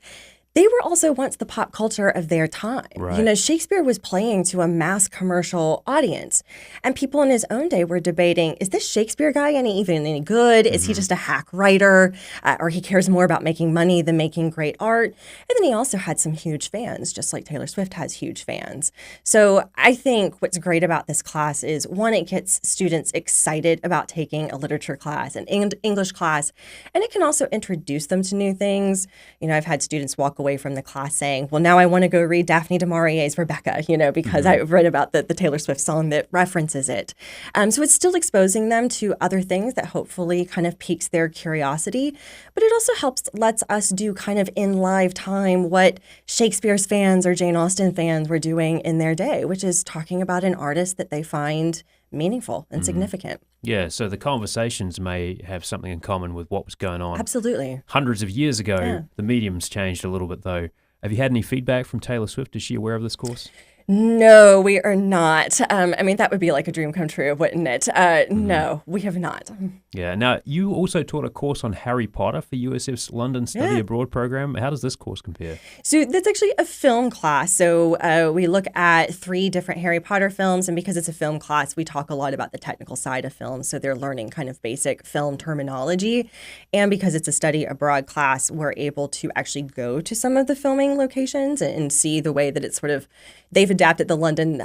[SPEAKER 22] they were also once the pop culture of their time.
[SPEAKER 6] Right.
[SPEAKER 22] Shakespeare was playing to a mass commercial audience. And people in his own day were debating, is this Shakespeare guy any good? Is he just a hack writer? Or he cares more about making money than making great art? And then he also had some huge fans, just like Taylor Swift has huge fans. So I think what's great about this class is, one, it gets students excited about taking a literature class, an English class, and it can also introduce them to new things. I've had students walk away from the class saying, well, now I want to go read Daphne du Maurier's Rebecca, because I've read about the Taylor Swift song that references it. So it's still exposing them to other things that hopefully kind of piques their curiosity, but it also lets us do kind of in live time what Shakespeare's fans or Jane Austen fans were doing in their day, which is talking about an artist that they find meaningful and significant.
[SPEAKER 6] Yeah, so the conversations may have something in common with what was going on.
[SPEAKER 22] Absolutely.
[SPEAKER 6] Hundreds of years ago.
[SPEAKER 22] Yeah.
[SPEAKER 6] The medium's changed a little bit, though. Have you had any feedback from Taylor Swift? Is she aware of this course?
[SPEAKER 22] No, we are not. That would be like a dream come true, wouldn't it? No, we have not.
[SPEAKER 6] Yeah. Now, you also taught a course on Harry Potter for USF's London Study Abroad program. How does this course compare?
[SPEAKER 22] So that's actually a film class. So we look at 3 different Harry Potter films. And because it's a film class, we talk a lot about the technical side of films. So they're learning kind of basic film terminology. And because it's a study abroad class, we're able to actually go to some of the filming locations and see the way that it's sort of, they've adapted the London,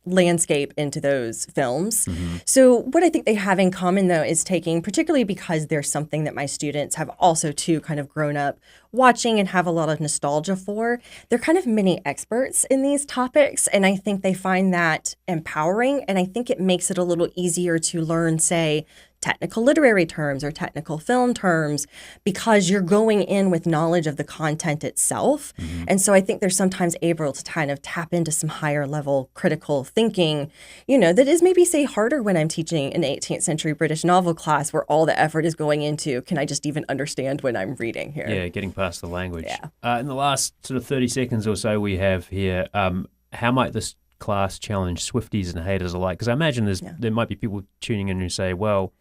[SPEAKER 22] landscape into those films. So what I think they have in common, though, is taking, particularly because there's something that my students have also too kind of grown up watching and have a lot of nostalgia for, they're kind of mini experts in these topics. And I think they find that empowering. And I think it makes it a little easier to learn, say, technical literary terms or technical film terms, because you're going in with knowledge of the content itself. And so I think they're sometimes able to kind of tap into some higher level critical thinking, that is maybe, say, harder when I'm teaching an 18th century British novel class where all the effort is going into, can I just even understand what I'm reading here?
[SPEAKER 6] Yeah, getting past the language. Yeah. In the last sort of 30 seconds or so we have here, how might this class challenge Swifties and haters alike? Because I imagine there might be people tuning in who say, well,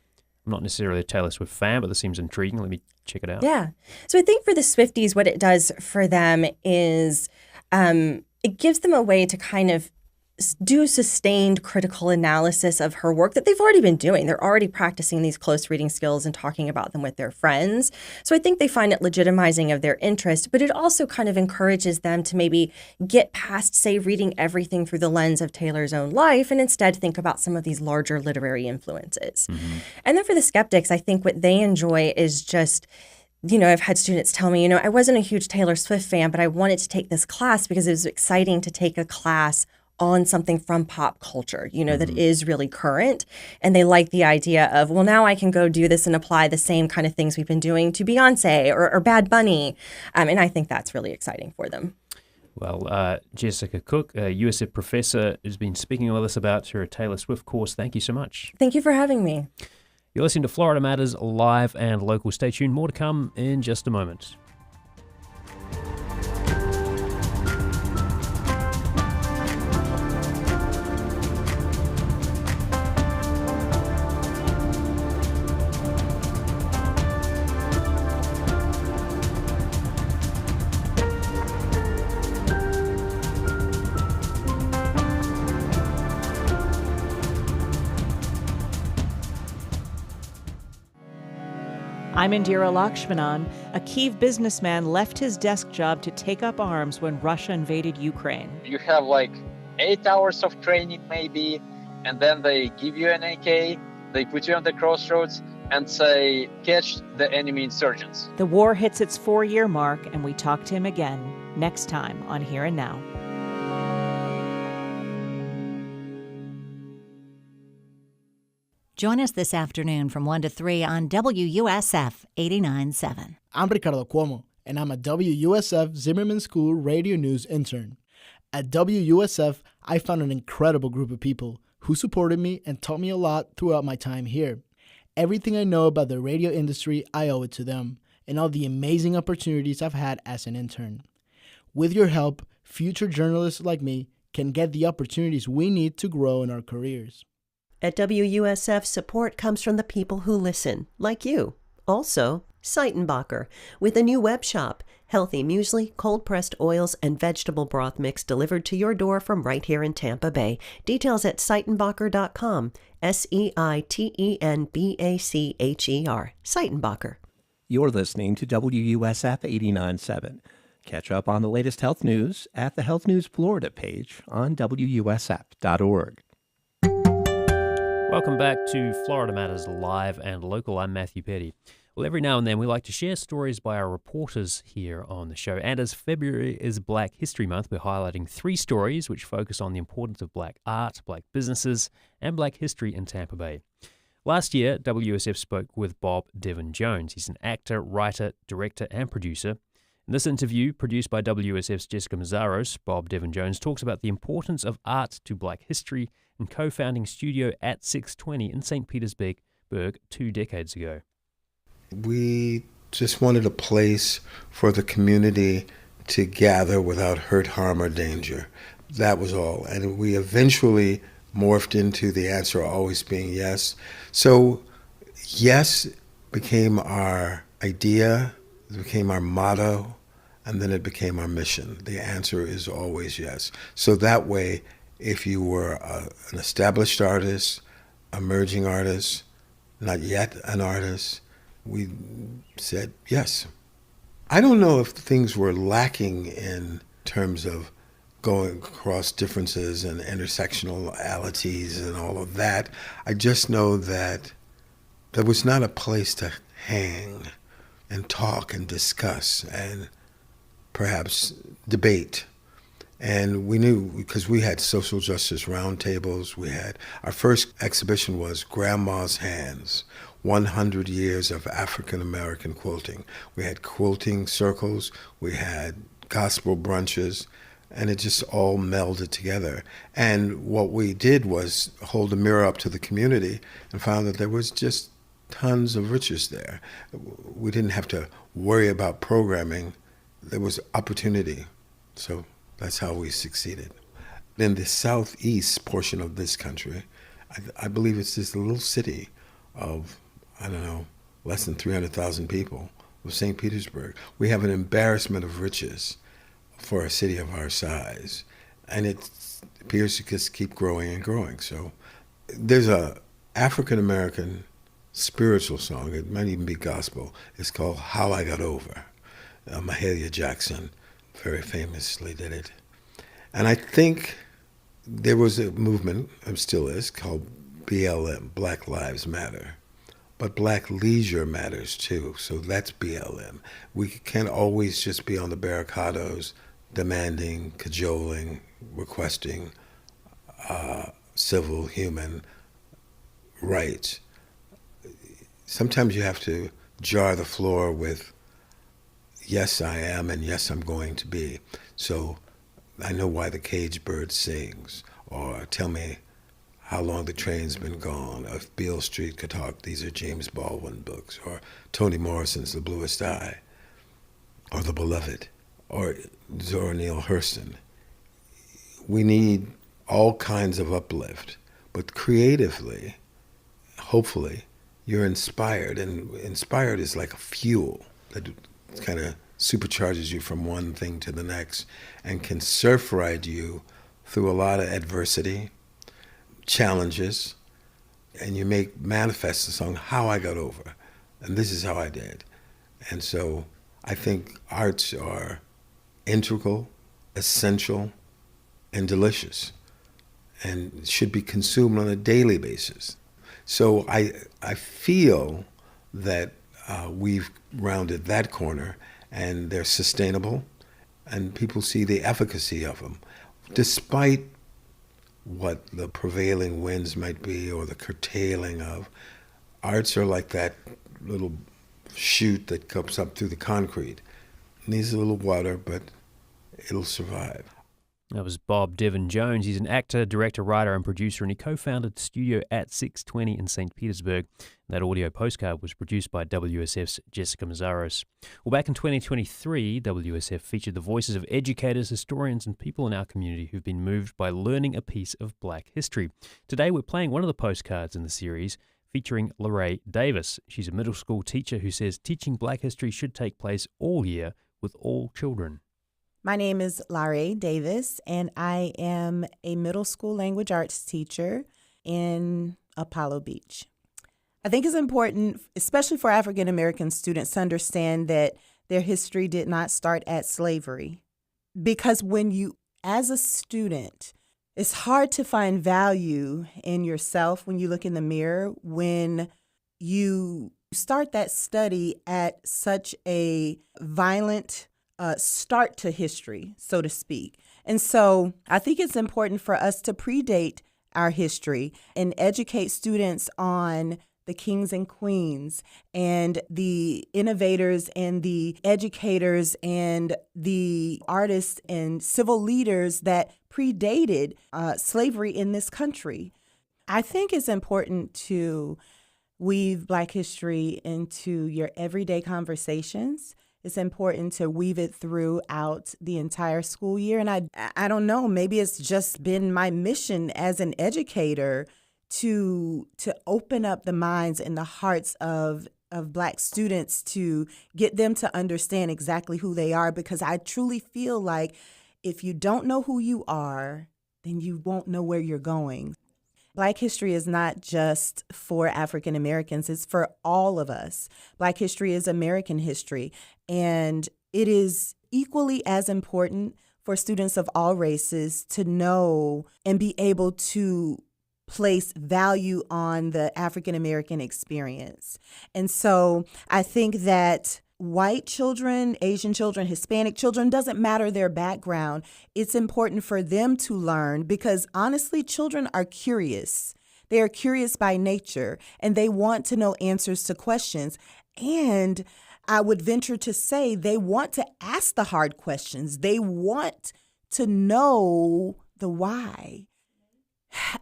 [SPEAKER 6] I'm not necessarily a Taylor Swift fan, but this seems intriguing. Let me check it out.
[SPEAKER 22] Yeah. So I think for the Swifties, what it does for them is it gives them a way to kind of do sustained critical analysis of her work that they've already been doing. They're already practicing these close reading skills and talking about them with their friends. So I think they find it legitimizing of their interest, but it also kind of encourages them to maybe get past, say, reading everything through the lens of Taylor's own life and instead think about some of these larger literary influences. And then for the skeptics, I think what they enjoy is just, I've had students tell me, I wasn't a huge Taylor Swift fan, but I wanted to take this class because it was exciting to take a class on something from pop culture, that is really current. And they like the idea of, well, now I can go do this and apply the same kind of things we've been doing to Beyonce or Bad Bunny. And I think that's really exciting for them.
[SPEAKER 6] Well, Jessica Cook, a USF professor, has been speaking with us about her Taylor Swift course. Thank you so much.
[SPEAKER 22] Thank you for having me.
[SPEAKER 6] You're listening to Florida Matters live and local. Stay tuned. More to come in just a moment.
[SPEAKER 3] I'm Indira Lakshmanan. A Kyiv businessman left his desk job to take up arms when Russia invaded Ukraine.
[SPEAKER 5] You have 8 hours of training maybe, and then they give you an AK, they put you on the crossroads and say, catch the enemy insurgents.
[SPEAKER 3] The war hits its 4-year mark, and we talk to him again next time on Here and Now.
[SPEAKER 23] Join us this afternoon from 1 to 3 on WUSF 89.7.
[SPEAKER 24] I'm Ricardo Cuomo, and I'm a WUSF Zimmerman School Radio News intern. At WUSF, I found an incredible group of people who supported me and taught me a lot throughout my time here. Everything I know about the radio industry, I owe it to them, and all the amazing opportunities I've had as an intern. With your help, future journalists like me can get the opportunities we need to grow in our careers.
[SPEAKER 2] At WUSF, support comes from the people who listen, like you. Also, Seitenbacher, with a new web shop, healthy muesli, cold-pressed oils, and vegetable broth mix delivered to your door from right here in Tampa Bay. Details at Seitenbacher.com, Seitenbacher, Seitenbacher.
[SPEAKER 21] You're listening to WUSF 89.7. Catch up on the latest health news at the Health News Florida page on WUSF.org.
[SPEAKER 6] Welcome back to Florida Matters Live and Local. I'm Matthew Petty. Well, every now and then we like to share stories by our reporters here on the show. And as February is Black History Month, we're highlighting 3 stories which focus on the importance of black art, black businesses, and black history in Tampa Bay. Last year, WUSF spoke with Bob Devin Jones. He's an actor, writer, director, and producer. In this interview, produced by WUSF's Jessica Mazzaros, Bob Devin Jones talks about the importance of art to black history and co-founding Studio at 620 in St. Petersburg 2 decades ago.
[SPEAKER 25] We just wanted a place for the community to gather without hurt, harm, or danger. That was all. And we eventually morphed into the answer always being yes. So yes became our idea, it became our motto, and then it became our mission. The answer is always yes. So that way, if you were an established artist, emerging artist, not yet an artist, we said yes. I don't know if things were lacking in terms of going across differences and intersectionalities and all of that. I just know that there was not a place to hang and talk and discuss and perhaps debate. And we knew, because we had social justice roundtables, our first exhibition was Grandma's Hands, 100 years of African American quilting. We had quilting circles, we had gospel brunches, and it just all melded together. And what we did was hold a mirror up to the community and found that there was just tons of riches there. We didn't have to worry about programming. There was opportunity. So that's how we succeeded. In the southeast portion of this country, I believe it's this little city of, less than 300,000 people, of St. Petersburg. We have an embarrassment of riches for a city of our size. And it appears to just keep growing and growing. So there's a African-American spiritual song, it might even be gospel. It's called How I Got Over. Mahalia Jackson very famously did it. And I think there was a movement, and still is, called BLM, Black Lives Matter. But Black leisure matters too, so that's BLM. We can't always just be on the barricados demanding, cajoling, requesting civil, human rights. Sometimes you have to jar the floor with, yes, I am, and yes, I'm going to be. So I know why the caged bird sings, or tell me how long the train's been gone, or if Beale Street could talk, these are James Baldwin books, or Toni Morrison's The Bluest Eye, or The Beloved, or Zora Neale Hurston. We need all kinds of uplift, but creatively, hopefully, you're inspired, and inspired is like a fuel that kind of supercharges you from one thing to the next and can surf ride you through a lot of adversity, challenges, and you make manifest the song How I Got Over, and this is how I did. And so I think arts are integral, essential, and delicious, and should be consumed on a daily basis. So I feel that we've rounded that corner, and they're sustainable, and people see the efficacy of them. Despite what the prevailing winds might be or the curtailing of, arts are like that little chute that comes up through the concrete. It needs a little water, but it'll survive.
[SPEAKER 6] That was Bob Devin Jones. He's an actor, director, writer, and producer, and he co-founded Studio at 620 in St. Petersburg. That audio postcard was produced by WSF's Jessica Mazzaros. Well, back in 2023, WSF featured the voices of educators, historians, and people in our community who've been moved by learning a piece of Black history. Today, we're playing one of the postcards in the series, featuring Lorraine Davis. She's a middle school teacher who says teaching Black history should take place all year with all children.
[SPEAKER 4] My name is Lorraine Davis, and I am a middle school language arts teacher in Apollo Beach. I think it's important, especially for African American students, to understand that their history did not start at slavery. Because when you, as a student, it's hard to find value in yourself when you look in the mirror, when you start that study at such a violent start to history, so to speak. And so I think it's important for us to predate our history and educate students on the kings and queens and the innovators and the educators and the artists and civil leaders that predated slavery in this country. I think it's important to weave Black history into your everyday conversations. It's important to weave it throughout the entire school year. And I don't know, maybe it's just been my mission as an educator to open up the minds and the hearts of Black students, to get them to understand exactly who they are, because I truly feel like if you don't know who you are, then you won't know where you're going. Black history is not just for African Americans, it's for all of us. Black history is American history, and it is equally as important for students of all races to know and be able to place value on the African American experience. And so I think that white children, Asian children, Hispanic children, doesn't matter their background. It's important for them to learn because honestly, children are curious. They are curious by nature and they want to know answers to questions. And I would venture to say they want to ask the hard questions. They want to know the why.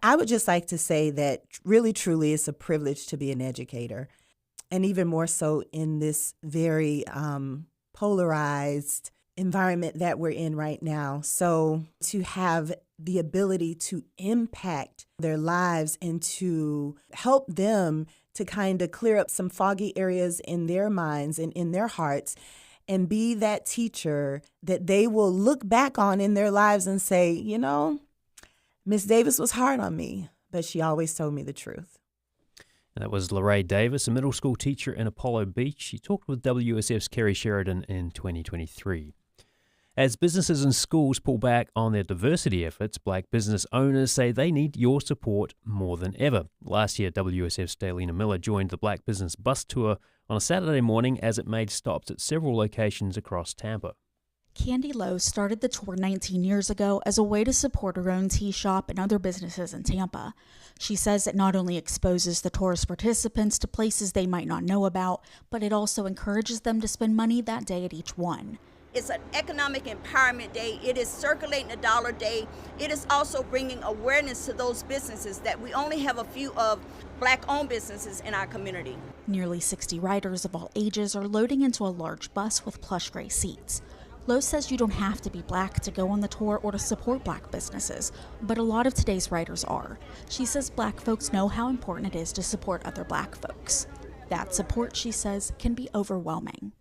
[SPEAKER 4] I would just like to say that really, truly, it's a privilege to be an educator, and even more so in this very polarized environment that we're in right now. So to have the ability to impact their lives and to help them to kind of clear up some foggy areas in their minds and in their hearts and be that teacher that they will look back on in their lives and say, you know, Miss Davis was hard on me, but she always told me the truth.
[SPEAKER 6] That was Lorraine Davis, a middle school teacher in Apollo Beach. She talked with WUSF's Kerry Sheridan in 2023. As businesses and schools pull back on their diversity efforts, black business owners say they need your support more than ever. Last year, WUSF's Daylina Miller joined the Black Business Bus Tour on a Saturday morning as it made stops at several locations across Tampa.
[SPEAKER 7] Candy Lowe started the tour 19 years ago as a way to support her own tea shop and other businesses in Tampa. She says it not only exposes the tourist participants to places they might not know about, but it also encourages them to spend money that day at each one.
[SPEAKER 8] It's an economic empowerment day. It is circulating the dollar day. It is also bringing awareness to those businesses that we only have a few of black-owned businesses in our community.
[SPEAKER 7] Nearly 60 riders of all ages are loading into a large bus with plush gray seats. Lowe says you don't have to be black to go on the tour or to support black businesses, but a lot of today's riders are. She says black folks know how important it is to support other black folks. That support, she says, can be overwhelming.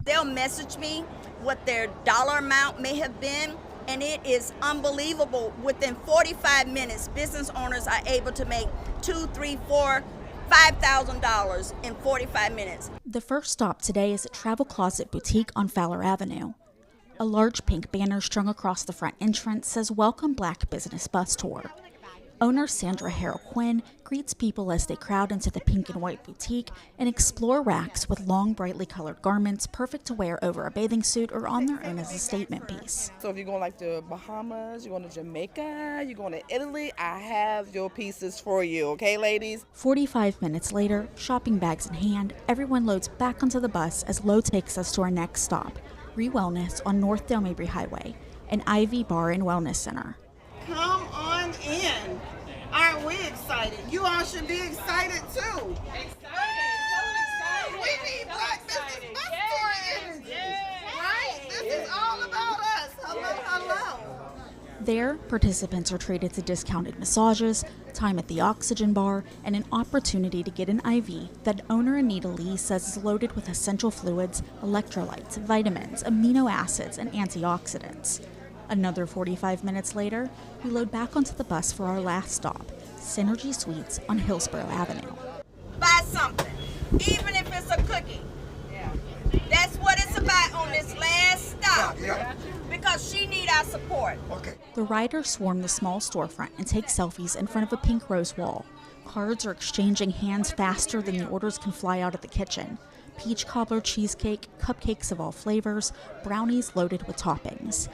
[SPEAKER 8] They'll message me what their dollar amount may have been, and it is unbelievable. Within 45 minutes, business owners are able to make $2,000, $3,000, $4,000, $5,000 in 45 minutes.
[SPEAKER 7] The first stop today is at Travel Closet Boutique on Fowler Avenue. A large pink banner strung across the front entrance says Welcome Black Business Bus Tour. Owner Sandra Harrell Quinn greets people as they crowd into the pink and white boutique and explore racks with long, brightly colored garments perfect to wear over a bathing suit or on their own as a statement piece.
[SPEAKER 9] So if you're going like to Bahamas, you're going to Jamaica, you're going to Italy, I have your pieces for you, okay, ladies?
[SPEAKER 7] 45 minutes later, shopping bags in hand, everyone loads back onto the bus as Lowe takes us to our next stop, Re-Wellness on North Del Mabry Highway, an IV bar and wellness center.
[SPEAKER 9] Come on in. Aren't we excited? You all should be excited too. Excited. We need Black Business Bus Tour. Right? This is all about us. Hello.
[SPEAKER 7] There, participants are treated to discounted massages, time at the oxygen bar, and an opportunity to get an IV that owner Anita Lee says is loaded with essential fluids, electrolytes, vitamins, amino acids, and antioxidants. Another 45 minutes later, we load back onto the bus for our last stop, Synergy Suites on Hillsborough Avenue.
[SPEAKER 8] Buy something, even if it's a cookie. That's what it's about on this last stop. Because she need our support.
[SPEAKER 7] The riders swarm the small storefront and take selfies in front of a pink rose wall. Cards are exchanging hands faster than the orders can fly out of the kitchen. Peach cobbler cheesecake, cupcakes of all flavors, brownies loaded with toppings.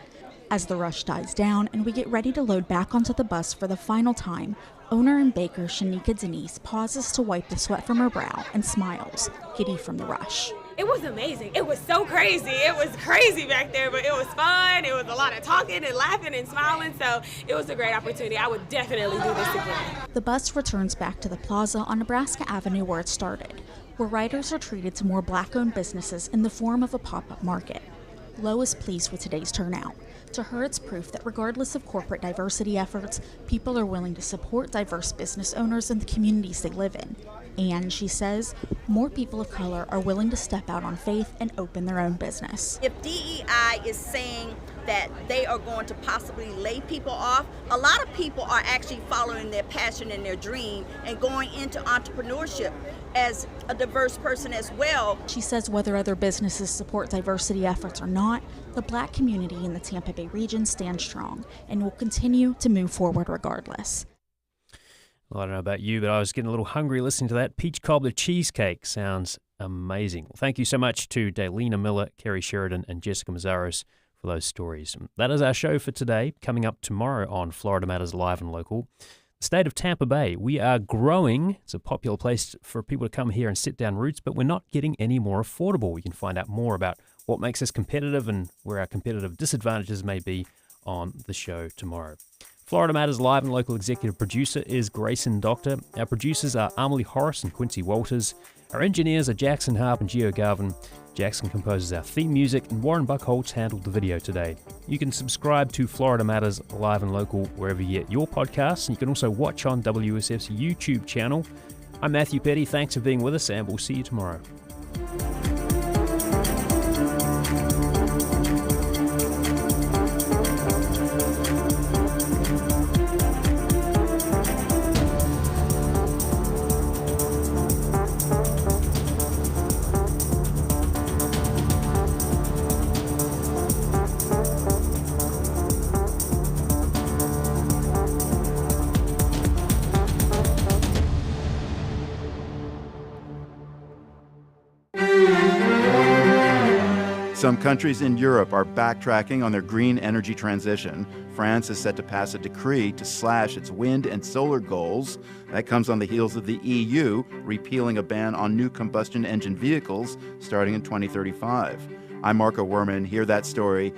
[SPEAKER 7] As the rush dies down and we get ready to load back onto the bus for the final time, owner and baker Shanika Denise pauses to wipe the sweat from her brow and smiles, giddy from the rush.
[SPEAKER 10] It was amazing. It was so crazy. It was crazy back there, but it was fun. It was a lot of talking and laughing and smiling, so it was a great opportunity. I would definitely do this again.
[SPEAKER 7] The bus returns back to the plaza on Nebraska Avenue where it started, where riders are treated to more black-owned businesses in the form of a pop-up market. Lowe is pleased with today's turnout. To her, it's proof that regardless of corporate diversity efforts, people are willing to support diverse business owners in the communities they live in. And, she says, more people of color are willing to step out on faith and open their own business.
[SPEAKER 8] If DEI is saying that they are going to possibly lay people off, a lot of people are actually following their passion and their dream and going into entrepreneurship. as a diverse person as well.
[SPEAKER 7] She says whether other businesses support diversity efforts or not, the Black community in the Tampa Bay region stands strong and will continue to move forward regardless.
[SPEAKER 6] Well, I don't know about you, but I was getting a little hungry listening to that. Peach cobbler cheesecake sounds amazing. Well, thank you so much to Daylina Miller, Kerry Sheridan, and Jessica Mazzaros for those stories. That is our show for today. Coming up tomorrow on Florida Matters Live and Local, the state of Tampa Bay. We are growing. It's a popular place for people to come here and sit down roots, but we're not getting any more affordable. We can find out more about what makes us competitive and where our competitive disadvantages may be on the show tomorrow. Florida Matters Live and Local executive producer is Grayson Doctor. Our producers are Amelie Horace and Quincy Walters. Our engineers are Jackson Harp and Gio Garvin. Jackson composes our theme music, and Warren Buckholtz handled the video today. You can subscribe to Florida Matters Live and Local wherever you get your podcasts, and you can also watch on WUSF's YouTube channel. I'm Matthew Petty. Thanks for being with us, and we'll see you tomorrow.
[SPEAKER 11] Some countries in Europe are backtracking on their green energy transition. France is set to pass a decree to slash its wind and solar goals. That comes on the heels of the EU repealing a ban on new combustion engine vehicles starting in 2035. I'm Marco Werman. Hear that story